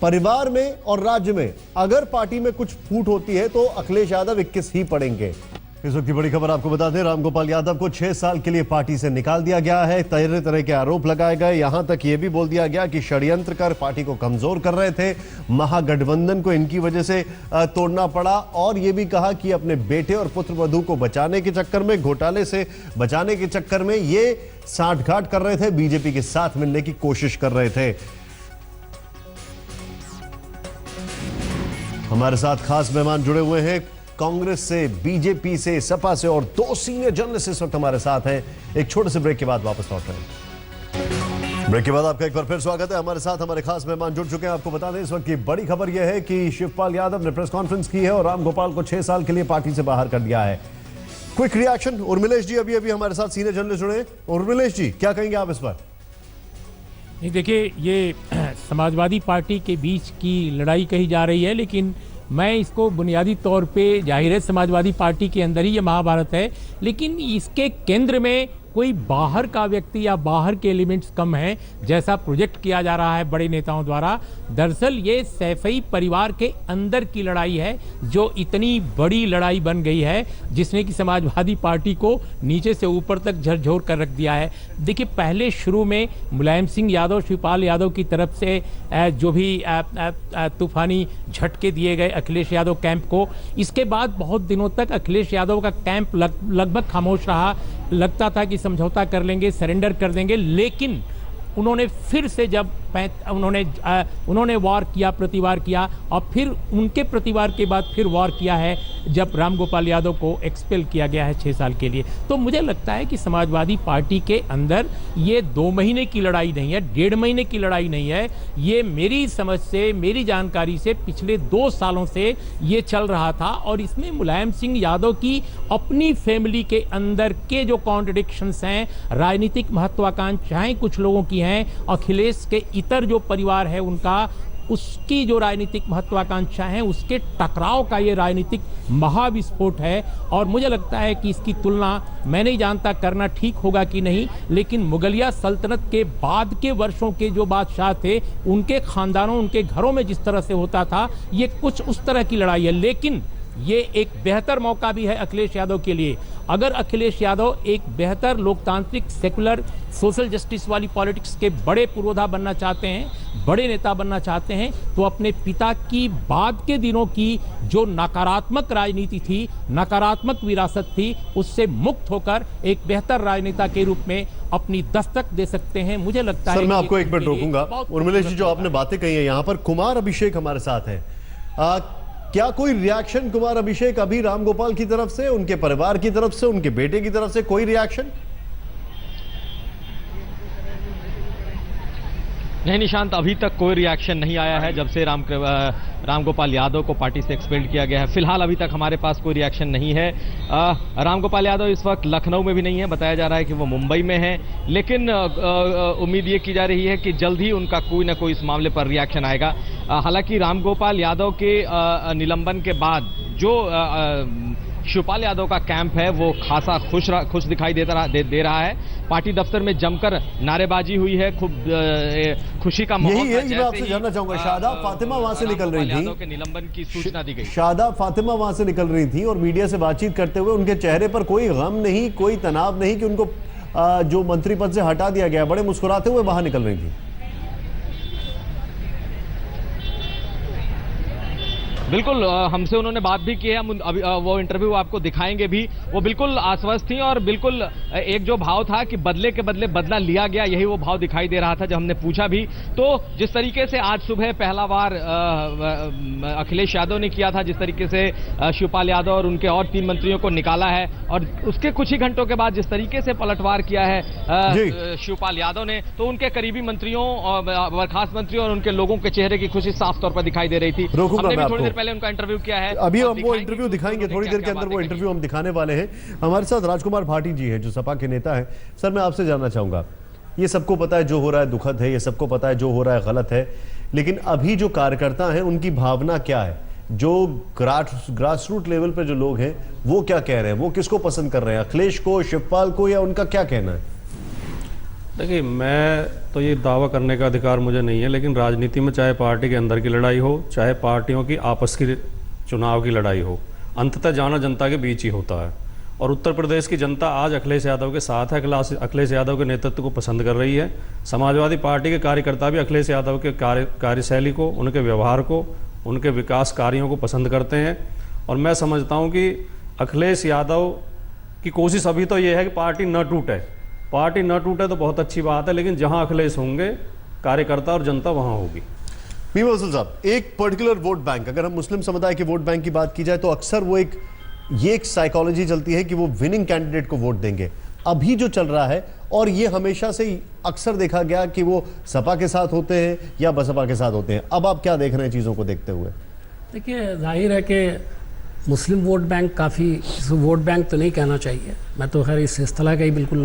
[SPEAKER 4] परिवार में और राज्य में अगर पार्टी में कुछ फूट होती है तो अखिलेश यादव 21 ही पड़ेंगे। इस वक्त की बड़ी खबर आपको बता दें, रामगोपाल यादव को 6 साल के लिए पार्टी से निकाल दिया गया है। तरह तरह के आरोप लगाए गए, यहां तक यह भी बोल दिया गया कि षड्यंत्र कर पार्टी को कमजोर कर रहे थे, महागठबंधन को इनकी वजह से तोड़ना पड़ा और यह भी कहा कि अपने बेटे और पुत्र वधू को बचाने के चक्कर में, घोटाले से बचाने के चक्कर में ये सांठगांठ कर रहे थे, बीजेपी के साथ मिलने की कोशिश कर रहे थे। हमारे साथ खास मेहमान जुड़े हुए हैं कांग्रेस से, बीजेपी से, सपा से और 2 सीनियर जर्नलिस्ट इस वक्त हमारे साथ हैं। एक छोटे से ब्रेक के बाद वापस लौट रहे हैं। ब्रेक के बाद आपका एक बार फिर स्वागत है। हमारे साथ हमारे खास मेहमान जुड़ चुके हैं। आपको बता दें इस वक्त की बड़ी खबर यह है कि शिवपाल यादव ने प्रेस कॉन्फ्रेंस की है और रामगोपाल को 6 साल के लिए पार्टी से बाहर कर दिया है। क्विक रिएक्शन, उर्मिलेश जी अभी हमारे साथ सीनियर जर्नलिस्ट जुड़े हैं। उर्मिलेश जी क्या कहेंगे आप इस पर?
[SPEAKER 11] नहीं, देखिए ये समाजवादी पार्टी के बीच की लड़ाई कही जा रही है, लेकिन मैं इसको बुनियादी तौर पे, जाहिर है समाजवादी पार्टी के अंदर ही ये महाभारत है, लेकिन इसके केंद्र में कोई बाहर का व्यक्ति या बाहर के एलिमेंट्स कम हैं जैसा प्रोजेक्ट किया जा रहा है बड़े नेताओं द्वारा। दरअसल ये सैफई परिवार के अंदर की लड़ाई है जो इतनी बड़ी लड़ाई बन गई है, जिसने कि समाजवादी पार्टी को नीचे से ऊपर तक झकझोर कर रख दिया है। देखिए, पहले शुरू में मुलायम सिंह यादव, शिवपाल यादव की तरफ से जो भी तूफानी झटके दिए गए अखिलेश यादव कैंप को, इसके बाद बहुत दिनों तक अखिलेश यादव का कैंप लगभग खामोश रहा। लगता था कि समझौता कर लेंगे, सरेंडर कर देंगे, लेकिन उन्होंने फिर से जब उन्होंने वार किया, प्रतिवार किया और फिर उनके प्रतिवार के बाद फिर वार किया है जब रामगोपाल यादव को एक्सपेल किया गया है 6 साल के लिए। तो मुझे लगता है कि समाजवादी पार्टी के अंदर ये 2 महीने की लड़ाई नहीं है, 1.5 महीने की लड़ाई नहीं है। ये मेरी समझ से, मेरी जानकारी से पिछले 2 सालों से ये चल रहा था और इसमें मुलायम सिंह यादव की अपनी फैमिली के अंदर के जो कॉन्ट्रडिक्शंस हैं, राजनीतिक महत्वाकांक्षाएं कुछ लोगों की हैं, अखिलेश के इतर जो परिवार है उनका, उसकी जो राजनीतिक महत्वाकांक्षा है, उसके टकराव का ये राजनीतिक महाविस्फोट है। और मुझे लगता है कि इसकी तुलना, मैं नहीं जानता करना ठीक होगा कि नहीं, लेकिन मुगलिया सल्तनत के बाद के वर्षों के जो बादशाह थे उनके खानदानों, उनके घरों में जिस तरह से होता था, ये कुछ उस तरह की लड़ाई है। लेकिन ये एक बेहतर मौका भी है अखिलेश यादव के लिए। अगर अखिलेश यादव एक बेहतर लोकतांत्रिक, सेकुलर, सोशल जस्टिस वाली पॉलिटिक्स के बड़े पुरोधा बनना चाहते हैं, बड़े नेता बनना चाहते हैं, तो अपने पिता की बाद के दिनों की जो नकारात्मक राजनीति थी, नकारात्मक विरासत थी, उससे मुक्त होकर एक बेहतर राजनेता के रूप में अपनी दस्तक दे सकते हैं। मुझे लगता है
[SPEAKER 4] सर, मैं आपको एक मिनट रोकूंगा। उर्मिलेश जी, जो आपने बातें कही है, यहाँ पर कुमार अभिषेक हमारे साथ है। क्या कोई रिएक्शन कुमार अभिषेक अभी रामगोपाल की तरफ से, उनके परिवार की तरफ से, उनके बेटे की तरफ से कोई रिएक्शन?
[SPEAKER 12] नहीं निशांत, अभी तक कोई रिएक्शन नहीं आया है जब से रामगोपाल यादव को पार्टी से एक्सपेल्ड किया गया है। फिलहाल अभी तक हमारे पास कोई रिएक्शन नहीं है। रामगोपाल यादव इस वक्त लखनऊ में भी नहीं है, बताया जा रहा है कि वो मुंबई में है, लेकिन उम्मीद ये की जा रही है कि जल्द ही उनका कोई ना कोई इस मामले पर रिएक्शन आएगा। हालांकि रामगोपाल यादव के निलंबन के बाद जो शिवपाल यादव का कैंप है वो खासा खुश दिखाई दे रहा है। पार्टी दफ्तर में जमकर नारेबाजी हुई है, खूब खुशी का माहौल।
[SPEAKER 4] यही मैं आपसे जानना चाहूंगा। शादाब फातिमा वहां से निकल रही थी,
[SPEAKER 12] यादव के निलंबन की सूचना दी गई।
[SPEAKER 4] शादाब फातिमा वहां से निकल रही थी और मीडिया से बातचीत करते हुए उनके चेहरे पर कोई गम नहीं, कोई तनाव नहीं कि उनको जो मंत्री पद से हटा दिया गया, बड़े मुस्कुराते हुए बाहर निकल रही थी।
[SPEAKER 12] बिल्कुल हमसे उन्होंने बात भी की है, हम अभी वो इंटरव्यू आपको दिखाएंगे भी। वो बिल्कुल आश्वस्त थी और बिल्कुल एक जो भाव था कि बदले के बदले बदला लिया गया, यही वो भाव दिखाई दे रहा था जब हमने पूछा भी। तो जिस तरीके से आज सुबह पहला बार अखिलेश यादव ने किया था, जिस तरीके से शिवपाल यादव और उनके और 3 मंत्रियों को निकाला है, और उसके कुछ ही घंटों के बाद जिस तरीके से पलटवार किया है शिवपाल यादव ने, तो उनके करीबी मंत्रियों, बर्खास्त मंत्रियों और उनके लोगों के चेहरे की खुशी साफ तौर पर दिखाई दे रही थी। हमने भी थोड़ी देर पहले उनका इंटरव्यू किया है,
[SPEAKER 4] अभी हम वो इंटरव्यू दिखाएंगे, थोड़ी देर के अंदर वो इंटरव्यू हम दिखाने वाले हैं। हमारे साथ राजकुमार भाटी जी हैं जो सपा के नेता हैं। सर, मैं आपसे जानना चाहूंगा, ये सबको पता है जो हो रहा है दुखद है, ये सबको पता है जो हो रहा है गलत है, लेकिन अभी जो कार्यकर्ता हैं उनकी भावना क्या है? जो ग्रास रूट लेवल पे जो लोग हैं वो क्या कह रहे हैं? वो किसको पसंद कर रहे हैं, अखिलेश को, शिवपाल को, या उनका क्या कहना है?
[SPEAKER 9] देखिए, मैं तो ये दावा करने का अधिकार मुझे नहीं है, लेकिन राजनीति में चाहे पार्टी के अंदर की लड़ाई हो, चाहे पार्टियों की आपस की चुनाव की लड़ाई हो, अंततः जाना जनता के बीच ही होता है। और उत्तर प्रदेश की जनता आज अखिलेश यादव के साथ है, अखिलेश यादव के नेतृत्व को पसंद कर रही है। समाजवादी पार्टी के कार्यकर्ता भी अखिलेश यादव के कार्यशैली को, उनके व्यवहार को, उनके विकास कार्यों को पसंद करते हैं। और मैं समझता हूँ कि अखिलेश यादव की कोशिश अभी तो ये है कि पार्टी न टूटे। पार्टी न टूटे तो बहुत अच्छी बात है, लेकिन जहाँ अखिलेश होंगे कार्यकर्ता और जनता वहाँ होगी।
[SPEAKER 4] मीर मौसूल साहब, एक पर्टिकुलर वोट बैंक, अगर हम मुस्लिम समुदाय के वोट बैंक की बात की जाए तो अक्सर वो एक साइकोलॉजी चलती है कि वो विनिंग कैंडिडेट को वोट देंगे। अभी जो चल रहा है, और ये हमेशा से ही अक्सर देखा गया कि वो सपा के साथ होते हैं या बसपा के साथ होते हैं। अब आप क्या देख रहे हैं चीज़ों को देखते हुए?
[SPEAKER 7] देखिए, जाहिर है कि मुस्लिम वोट बैंक काफ़ी, इसको वोट बैंक तो नहीं कहना चाहिए, मैं तो खैर इस इस्तेलाह का ही बिल्कुल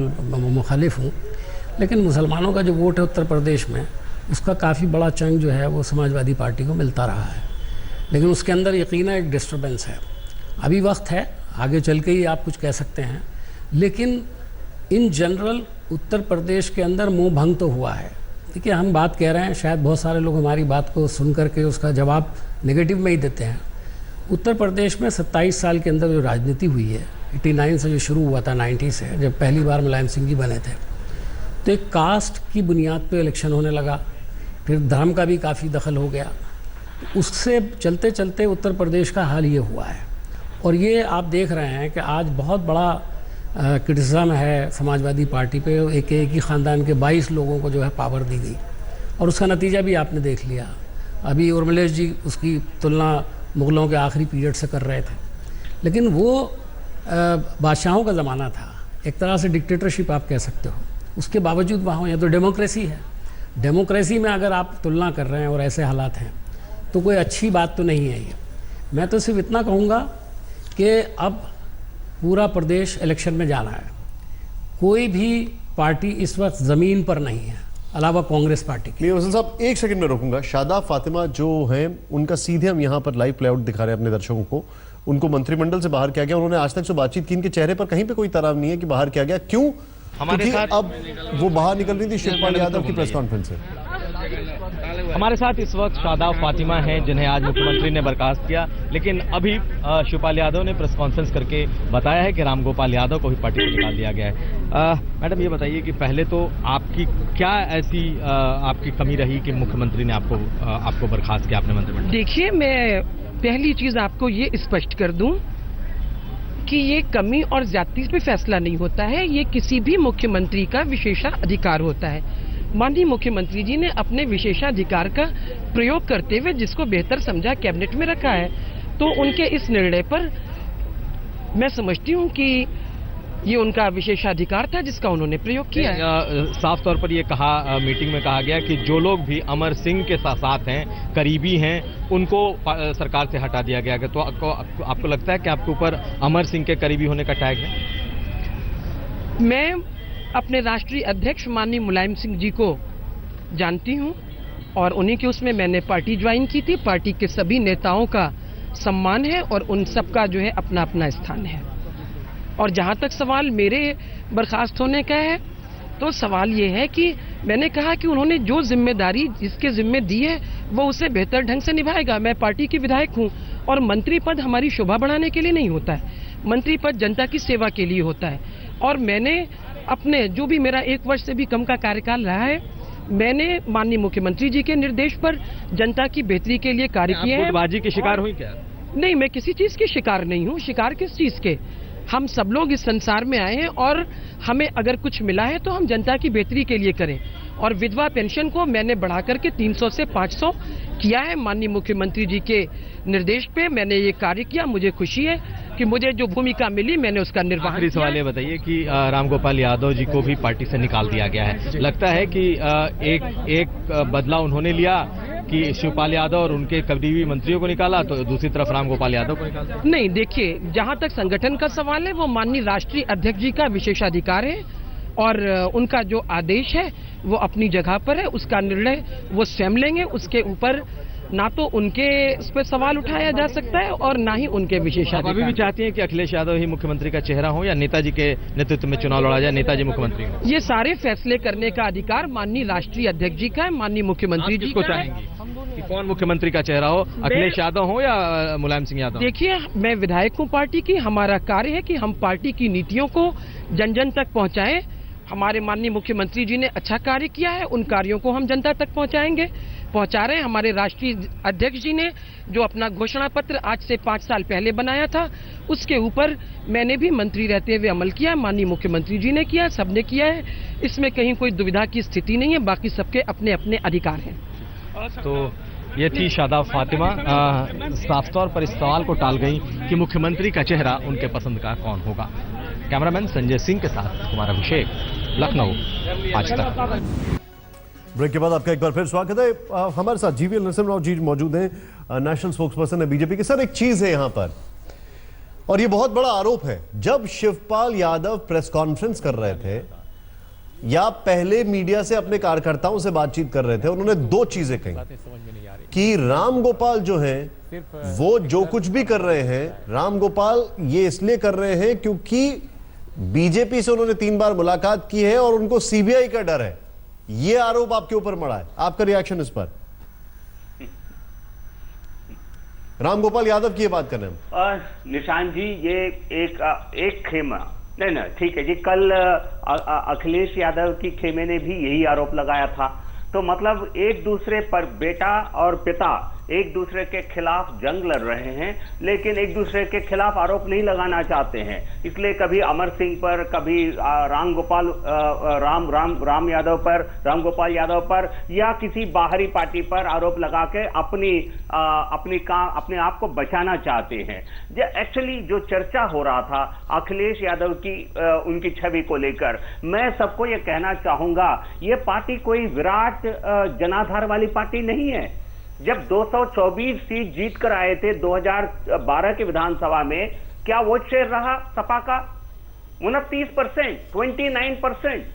[SPEAKER 7] मुखालिफ हूँ, लेकिन मुसलमानों का जो वोट है उत्तर प्रदेश में, उसका काफ़ी बड़ा चंग जो है वो समाजवादी पार्टी को मिलता रहा है। लेकिन उसके अंदर यकीनन एक डिस्टर्बेंस है। अभी वक्त है, आगे चल के ही आप कुछ कह सकते हैं, लेकिन इन जनरल उत्तर प्रदेश के अंदर मुँह भंग तो हुआ है। देखिए, हम बात कह रहे हैं, शायद बहुत सारे लोग हमारी बात को सुन करके उसका जवाब नेगेटिव में ही देते हैं। उत्तर प्रदेश में 27 साल के अंदर जो राजनीति हुई है, 89 से जो शुरू हुआ था, 90 से जब पहली बार मुलायम सिंह जी बने थे, तो एक कास्ट की बुनियाद पे इलेक्शन होने लगा, फिर धर्म का भी काफ़ी दखल हो गया। उससे चलते चलते उत्तर प्रदेश का हाल ये हुआ है। और ये आप देख रहे हैं कि आज बहुत बड़ा क्रिटिसिज्म है समाजवादी पार्टी पे। एक ही ख़ानदान के 22 लोगों को जो है पावर दी गई, और उसका नतीजा भी आपने देख लिया। अभी उर्मिलेश जी उसकी तुलना मुग़लों के आखिरी पीरियड से कर रहे थे, लेकिन वो बादशाहों का ज़माना था, एक तरह से डिक्टेटरशिप आप कह सकते हो। उसके बावजूद वहाँ ये तो डेमोक्रेसी है। डेमोक्रेसी में अगर आप तुलना कर रहे हैं और ऐसे हालात हैं, तो कोई अच्छी बात तो नहीं है ये। मैं तो सिर्फ इतना कहूँगा कि अब पूरा प्रदेश इलेक्शन में जाना है। कोई भी पार्टी इस वक्त ज़मीन पर नहीं है अलावा कांग्रेस पार्टी की।
[SPEAKER 4] मीर मौसूल साहब, एक सेकंड में रोकूंगा। शादाब फातिमा जो हैं, उनका सीधे हम यहाँ पर लाइव प्लेआउट दिखा रहे हैं अपने दर्शकों को। उनको मंत्रिमंडल से बाहर किया गया, उन्होंने आज तक जो बातचीत की, इनके चेहरे पर कहीं पे कोई तनाव नहीं है कि बाहर किया गया। क्यों? क्योंकि अब वो बाहर निकल रही थी शिवपाल यादव की प्रेस कॉन्फ्रेंस से।
[SPEAKER 12] हमारे साथ इस वक्त शादाब फातिमा हैं, जिन्हें आज मुख्यमंत्री ने बर्खास्त किया, लेकिन अभी शिवपाल यादव ने प्रेस कॉन्फ्रेंस करके बताया है कि रामगोपाल यादव को भी पार्टी से निकाल दिया गया है। मैडम, ये बताइए कि पहले तो आपकी क्या ऐसी आपकी कमी रही कि मुख्यमंत्री ने आपको बर्खास्त किया अपने मंत्रिमंडल?
[SPEAKER 13] देखिए, मैं पहली चीज आपको ये स्पष्ट कर दूं कि ये कमी और ज्यादती पे फैसला नहीं होता है, ये किसी भी मुख्यमंत्री का विशेषाधिकार होता है। माननीय मुख्यमंत्री जी ने अपने विशेषाधिकार का प्रयोग करते हुए जिसको बेहतर समझा कैबिनेट में रखा है, तो उनके इस निर्णय पर मैं समझती हूँ कि ये उनका विशेषाधिकार था जिसका उन्होंने प्रयोग किया है।
[SPEAKER 12] साफ तौर पर ये मीटिंग में कहा गया कि जो लोग भी अमर सिंह के साथ हैं, करीबी हैं, उनको सरकार से हटा दिया गया। तो आपको लगता है कि आपके ऊपर अमर सिंह के करीबी होने का टैग है?
[SPEAKER 13] मैं अपने राष्ट्रीय अध्यक्ष माननीय मुलायम सिंह जी को जानती हूं और उन्हीं के उसमें मैंने पार्टी ज्वाइन की थी। पार्टी के सभी नेताओं का सम्मान है और उन सबका जो है अपना अपना स्थान है। और जहां तक सवाल मेरे बर्खास्त होने का है, तो सवाल ये है कि मैंने कहा कि उन्होंने जो जिम्मेदारी जिसके जिम्मे दी है वो उसे बेहतर ढंग से निभाएगा। मैं पार्टी की विधायक हूं और मंत्री पद हमारी शोभा बढ़ाने के लिए नहीं होता है, मंत्री पद जनता की सेवा के लिए होता है। और मैंने अपने जो भी मेरा 1 वर्ष से भी कम का कार्यकाल रहा है, मैंने माननीय मुख्यमंत्री जी के निर्देश पर जनता की बेहतरी के लिए कार्य किए हैं।
[SPEAKER 12] गुटबाजी की शिकार हुई क्या?
[SPEAKER 13] नहीं, मैं किसी चीज के शिकार नहीं हूँ। शिकार किस चीज के? हम सब लोग इस संसार में आए हैं और हमें अगर कुछ मिला है तो हम जनता की बेहतरी के लिए करें। और विधवा पेंशन को मैंने बढ़ा करके 300 से 500 किया है। माननीय मुख्यमंत्री जी के निर्देश पे मैंने ये कार्य किया। मुझे खुशी है कि मुझे जो भूमिका मिली मैंने उसका निर्वहन
[SPEAKER 12] आखिरी सवाल ये बताइए कि रामगोपाल यादव जी को भी पार्टी से निकाल दिया गया है। लगता है कि एक बदलाव उन्होंने लिया कि शिवपाल यादव और उनके करीबी मंत्रियों को निकाला, तो दूसरी तरफ रामगोपाल यादव को निकाला?
[SPEAKER 13] नहीं, देखिए, जहां तक संगठन का सवाल है वो माननीय राष्ट्रीय अध्यक्ष जी का विशेषाधिकार है और उनका जो आदेश है वो अपनी जगह पर है। उसका निर्णय वो स्वयं लेंगे। उसके ऊपर ना तो उनके इस पर सवाल उठाया जा सकता है और ना ही उनके विशेषाधिकार।
[SPEAKER 12] अभी भी चाहती हैं कि अखिलेश यादव ही मुख्यमंत्री का चेहरा हो या नेताजी के नेतृत्व में चुनाव लड़ा जाए, नेताजी मुख्यमंत्री हो?
[SPEAKER 13] ये सारे फैसले करने का अधिकार माननीय राष्ट्रीय अध्यक्ष जी का है, माननीय मुख्यमंत्री जी
[SPEAKER 12] को
[SPEAKER 13] का
[SPEAKER 12] चाहेंगे कि कौन मुख्यमंत्री का चेहरा हो, अखिलेश यादव हो या मुलायम सिंह यादव?
[SPEAKER 13] देखिए, मैं विधायक हूँ पार्टी की। हमारा कार्य है कि हम पार्टी की नीतियों को जन जन तक पहुँचाएं। हमारे माननीय मुख्यमंत्री जी ने अच्छा कार्य किया है, उन कार्यों को हम जनता तक पहुंचा रहे हैं। हमारे राष्ट्रीय अध्यक्ष जी ने जो अपना घोषणा पत्र आज से 5 साल पहले बनाया था, उसके ऊपर मैंने भी मंत्री रहते हुए अमल किया, माननीय मुख्यमंत्री जी ने किया, सबने किया है। इसमें कहीं कोई दुविधा की स्थिति नहीं है। बाकी सबके अपने अपने अधिकार हैं।
[SPEAKER 12] तो ये थी शादाब फातिमा, साफ तौर पर इस सवाल को टाल गई कि मुख्यमंत्री का चेहरा उनके पसंद का कौन होगा। कैमरामैन संजय सिंह के साथ कुमार अभिषेक, लखनऊ, आज तक।
[SPEAKER 4] ब्रेक के बाद आपका एक बार फिर स्वागत है। हमारे साथ जीवीएल नरसिम्हा जी मौजूद हैं, नेशनल स्पोक्सपर्सन है बीजेपी के। सर, एक चीज है यहां पर, और ये बहुत बड़ा आरोप है, जब शिवपाल यादव प्रेस कॉन्फ्रेंस कर रहे थे या पहले मीडिया से अपने कार्यकर्ताओं से बातचीत कर रहे थे, उन्होंने 2 चीजें कही कि रामगोपाल जो हैं वो जो कुछ भी कर रहे हैं, रामगोपाल ये इसलिए कर रहे हैं क्योंकि बीजेपी से उन्होंने 3 बार मुलाकात की है और उनको सीबीआई का डर है। ये आरोप आपके ऊपर मड़ा है, आपका रिएक्शन इस पर? रामगोपाल यादव की ये बात कर रहे हैं
[SPEAKER 8] निशान जी। ये एक खेमा नहीं, ठीक है जी। कल अखिलेश यादव की खेमे ने भी यही आरोप लगाया था। तो मतलब एक दूसरे पर बेटा और पिता एक दूसरे के खिलाफ जंग लड़ रहे हैं, लेकिन एक दूसरे के खिलाफ आरोप नहीं लगाना चाहते हैं। इसलिए कभी अमर सिंह पर, कभी रामगोपाल यादव पर या किसी बाहरी पार्टी पर आरोप लगा के अपने आप को बचाना चाहते हैं। एक्चुअली जो चर्चा हो रहा था अखिलेश यादव की उनकी छवि को लेकर, मैं सबको ये कहना चाहूंगा, ये पार्टी कोई विराट जनाधार वाली पार्टी नहीं है। जब 224 सीट जीत कर आए थे 2012 के विधानसभा में, क्या वोट शेयर रहा सपा का? 29%, 29%।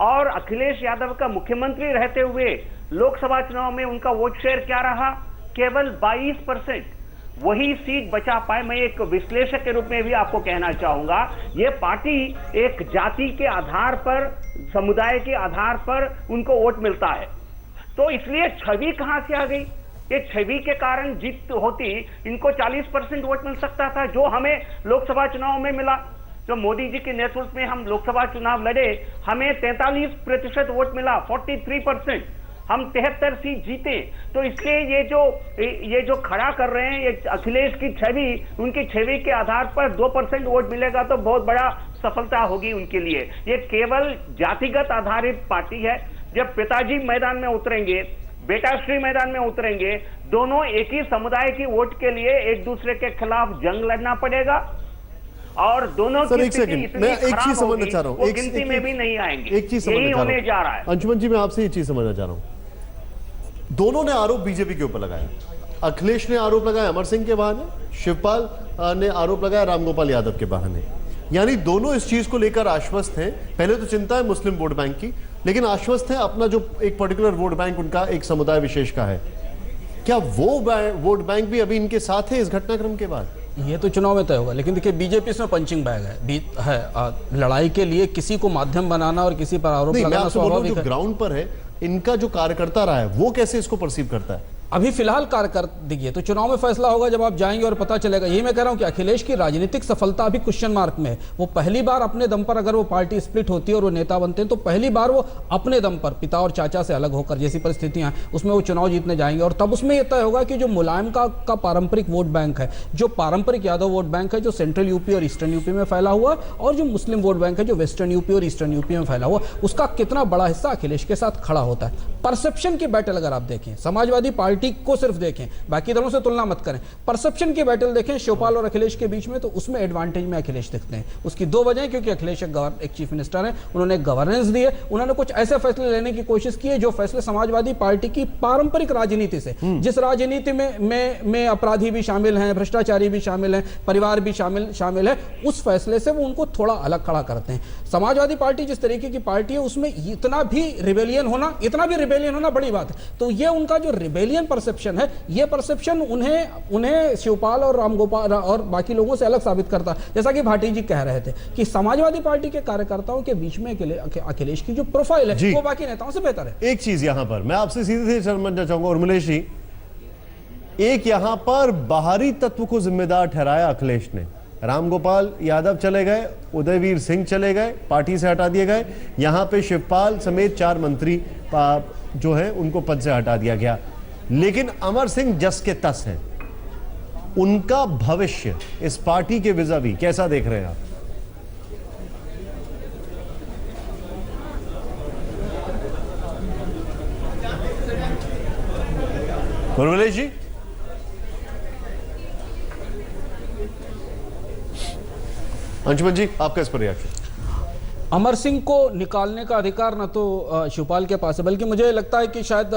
[SPEAKER 8] और अखिलेश यादव का मुख्यमंत्री रहते हुए लोकसभा चुनाव में उनका वोट शेयर क्या रहा? केवल 22%। वही सीट बचा पाए। मैं एक विश्लेषक के रूप में भी आपको कहना चाहूंगा, यह पार्टी एक जाति के आधार पर, समुदाय के आधार पर उनको वोट मिलता है। तो इसलिए छवि कहां से आ गई? ये छवि के कारण जीत होती, इनको 40% वोट मिल सकता था, जो हमें लोकसभा चुनाव में मिला। जो मोदी जी के नेतृत्व में हम लोकसभा चुनाव लड़े, हमें 43% वोट मिला, 43%। हम 73 सीट जीते। तो इसलिए ये जो खड़ा कर रहे हैं, ये अखिलेश की छवि, उनकी छवि के आधार पर 2% वोट मिलेगा तो बहुत बड़ा सफलता होगी उनके लिए। ये केवल जातिगत आधारित पार्टी है। जब पिताजी मैदान में उतरेंगे, बेटाश्री मैदान में उतरेंगे, दोनों एक ही समुदाय की वोट के लिए एक दूसरे के खिलाफ जंग लड़ना पड़ेगा और दोनों की स्थिति इतनी खराब होगी, वो गिनती में भी नहीं आएंगे।
[SPEAKER 4] एक चीज
[SPEAKER 8] यही होने जा रहा है।
[SPEAKER 4] अंशुमन जी, मैं आपसे ये चीज समझना चाह रहा हूं, दोनों ने आरोप बीजेपी के ऊपर लगाया। अखिलेश ने आरोप लगाया अमर सिंह के बहाने, शिवपाल ने आरोप लगाया रामगोपाल यादव के बहाने। यानी दोनों इस चीज को लेकर आश्वस्त हैं। पहले तो चिंता है मुस्लिम वोट बैंक की, लेकिन आश्वस्त है अपना जो एक पर्टिकुलर वोट बैंक उनका एक समुदाय विशेष का है। क्या वो वोट बैंक भी अभी इनके साथ है इस घटनाक्रम के बाद?
[SPEAKER 6] ये तो चुनाव में तय होगा, लेकिन देखिए बीजेपी इसमें पंचिंग बैग है। लड़ाई के लिए किसी को माध्यम बनाना और किसी पर आरोप लगाना स्वाभाविक है।
[SPEAKER 4] ग्राउंड पर है, इनका जो कार्यकर्ता रहा है वो कैसे इसको परसीव करता है?
[SPEAKER 6] अभी फिलहाल कार्य कर दीजिए, तो चुनाव में फैसला होगा जब आप जाएंगे और पता चलेगा। यही मैं कह रहा हूं कि अखिलेश की राजनीतिक सफलता अभी क्वेश्चन मार्क में है। वो पहली बार अपने दम पर, अगर वो पार्टी स्प्लिट होती है और वो नेता बनते हैं, तो पहली बार वो अपने दम पर पिता और चाचा से अलग होकर, जैसी परिस्थितियां हैं उसमें वो चुनाव जीतने जाएंगे। और तब उसमें यह तय होगा कि जो मुलायम का पारंपरिक वोट बैंक है, जो पारंपरिक यादव वोट बैंक है, जो सेंट्रल यूपी और ईस्टर्न यूपी में फैला हुआ, और जो मुस्लिम वोट बैंक है जो वेस्टर्न यूपी और ईस्टर्न यूपी में फैला हुआ, उसका कितना बड़ा हिस्सा अखिलेश के साथ खड़ा होता है। परसेप्शन की बैटल अगर आप देखें, समाजवादी पार्टी को सिर्फ देखें, बाकी दलों से तुलना मत करें, परसेप्शन की बैटल देखें शिवपाल और अखिलेश के बीच में, तो उसमें एडवांटेज में अखिलेश दिखते हैं। उसकी दो वजह, क्योंकि अखिलेश एक चीफ मिनिस्टर है, उन्होंने गवर्नेंस दी है, उन्होंने कुछ ऐसे फैसले लेने की कोशिश की है जो फैसले समाजवादी पार्टी की पारंपरिक राजनीति से, जिस राजनीति में अपराधी भी शामिल हैं, भ्रष्टाचारी भी शामिल हैं, परिवार भी शामिल है, उस फैसले से वो उनको थोड़ा अलग खड़ा करते हैं। समाजवादी पार्टी जिस तरीके की पार्टी है, उसमें इतना भी रिबेलियन होना बड़ी बात है। तो ये उनका जो रिबेलियन परसेप्शन है, ये परसेप्शन उन्हें शिवपाल और रामगोपाल और बाकी लोगों से अलग साबित करता है। जैसा कि भाटी जी कह रहे थे कि समाजवादी पार्टी के कार्यकर्ताओं के बीच में अखिलेश की जो प्रोफाइल है वो बाकी नेताओं से बेहतर है।
[SPEAKER 4] एक चीज यहां पर मैं आपसे सीधे समझना चाहूंगा उर्मिलेश जी, एक यहां पर बाहरी तत्व को जिम्मेदार ठहराया अखिलेश ने। रामगोपाल यादव चले गए, उदयवीर सिंह चले गए, पार्टी से हटा दिए गए, यहां पे शिवपाल समेत 4 मंत्री जो है उनको पद से हटा दिया गया। लेकिन अमर सिंह जस के तस हैं, उनका भविष्य इस पार्टी के विज़ावी कैसा देख रहे हैं आप? उर्मिलेश जी, अंशुमन जी, आपका इस पर रिएक्शन?
[SPEAKER 6] अमर सिंह को निकालने का अधिकार न तो शिवपाल के पास है, बल्कि मुझे लगता है कि शायद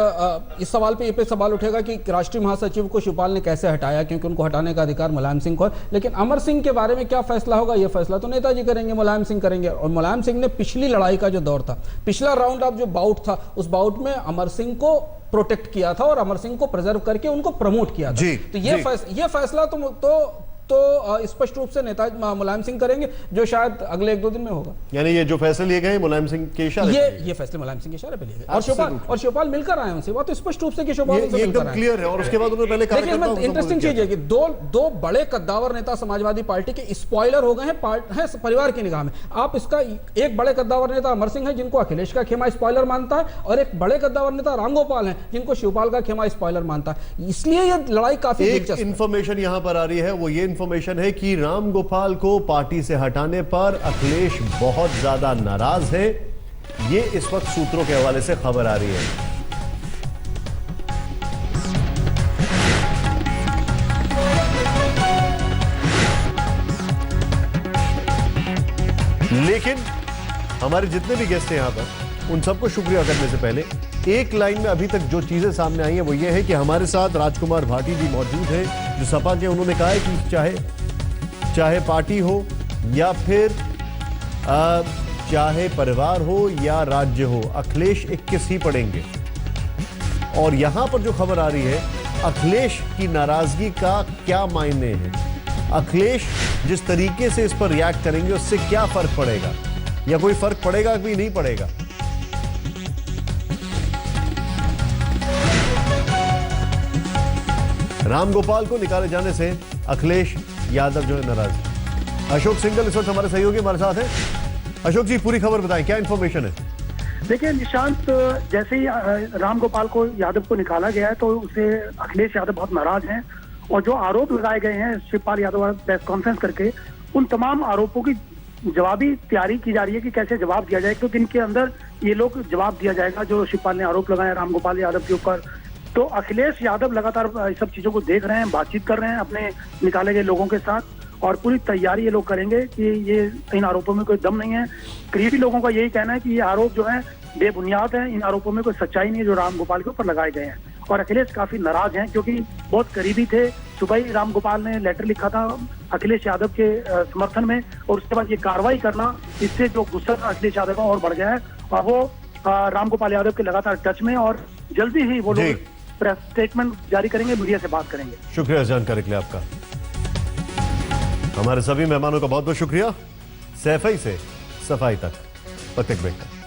[SPEAKER 6] इस सवाल पे सवाल उठेगा कि राष्ट्रीय महासचिव को शिवपाल ने कैसे हटाया, क्योंकि उनको हटाने का अधिकार मुलायम सिंह को है। लेकिन अमर सिंह के बारे में क्या फैसला होगा, ये फैसला तो नेताजी करेंगे, मुलायम सिंह करेंगे। और मुलायम सिंह ने पिछली लड़ाई का जो दौर था, पिछला राउंड ऑफ जो बाउट था, उस बाउट में अमर सिंह को प्रोटेक्ट किया था और अमर सिंह को प्रिजर्व करके उनको प्रमोट किया था। तो ये फैसला तो स्पष्ट रूप से नेता मुलायम सिंह करेंगे, जो शायद अगले 1-2 दिन में होगा।
[SPEAKER 4] यानी ये जो फैसले लिए गए मुलायम सिंह के इशारे
[SPEAKER 6] ये फैसले मुलायम सिंह के इशारे पे लिए गए, और शिवपाल मिलकर आए उनसे, वो तो स्पष्ट रूप से कि शिवपाल
[SPEAKER 4] ये एकदम क्लियर है। और उसके बाद उन्होंने पहले कहा,
[SPEAKER 6] इंटरेस्टिंग चीज है कि दो बड़े कद्दावर नेता समाजवादी पार्टी के स्पॉइलर हो गए हैं परिवार की निगाह में। आप इसका एक बड़े कद्दावर नेता अमर सिंह है, जिनको अखिलेश का खेमा स्पॉइलर मानता है, और एक बड़े कद्दावर नेता रामगोपाल है, जिनको शिवपाल का खेमा स्पॉइलर मानता है। इसलिए ये लड़ाई काफी दिलचस्प है।
[SPEAKER 4] इंफॉर्मेशन यहां पर आ रही है, वो ये इंफॉर्मेशन है कि रामगोपाल को पार्टी से हटाने पर अखिलेश बहुत ज्यादा नाराज है। ये इस वक्त सूत्रों के हवाले से खबर आ रही है। लेकिन हमारे जितने भी गेस्ट हैं यहां पर, उन सबको शुक्रिया करने से पहले एक लाइन में अभी तक जो चीजें सामने आई हैं वो ये है कि हमारे साथ राजकुमार भाटी जी मौजूद हैं, जो सपा के। उन्होंने कहा है कि चाहे पार्टी हो या फिर चाहे परिवार हो या राज्य हो, अखिलेश 21 ही पड़ेंगे। और यहां पर जो खबर आ रही है, अखिलेश की नाराजगी का क्या मायने हैं, अखिलेश जिस तरीके से इस पर रिएक्ट करेंगे उससे क्या फर्क पड़ेगा, या कोई फर्क पड़ेगा कि नहीं पड़ेगा। रामगोपाल को निकाले जाने से अखिलेश यादव जो है नाराज। अशोक सिंघल इस वक्त हमारे सहयोगी हमारे साथ हैं। अशोक जी, पूरी खबर बताएं, क्या इंफॉर्मेशन है?
[SPEAKER 14] देखिए निशांत, जैसे ही रामगोपाल को यादव को निकाला गया है तो उसे अखिलेश यादव बहुत नाराज हैं, और जो आरोप लगाए गए हैं शिवपाल यादव प्रेस कॉन्फ्रेंस करके, उन तमाम आरोपों की जवाबी तैयारी की जा रही है कि कैसे जवाब दिया जाए, क्योंकि इनके अंदर ये लोग जवाब दिया जाएगा जो शिवपाल ने आरोप लगाए रामगोपाल यादव के ऊपर। तो अखिलेश यादव लगातार इस सब चीजों को देख रहे हैं, बातचीत कर रहे हैं अपने निकाले गए लोगों के साथ, और पूरी तैयारी ये लोग करेंगे कि ये इन आरोपों में कोई दम नहीं है। करीबी लोगों का यही कहना है कि ये आरोप जो है बेबुनियाद है, इन आरोपों में कोई सच्चाई नहीं है जो रामगोपाल के ऊपर लगाए गए हैं। और अखिलेश काफी नाराज हैं, क्योंकि बहुत करीबी थे। सुबह ही रामगोपाल ने लेटर लिखा था अखिलेश यादव के समर्थन में, और उसके बाद ये कार्रवाई करना, इससे जो गुस्सा था अखिलेश यादव का और बढ़ गया है, और वो रामगोपाल यादव के लगातार टच में, और जल्दी ही वो लोग प्रेस स्टेटमेंट जारी करेंगे, मीडिया से बात करेंगे।
[SPEAKER 4] शुक्रिया इस जानकारी के लिए आपका। हमारे सभी मेहमानों का बहुत बहुत शुक्रिया। सफाई से सफाई तक, प्रत्येक ब्रेक तक।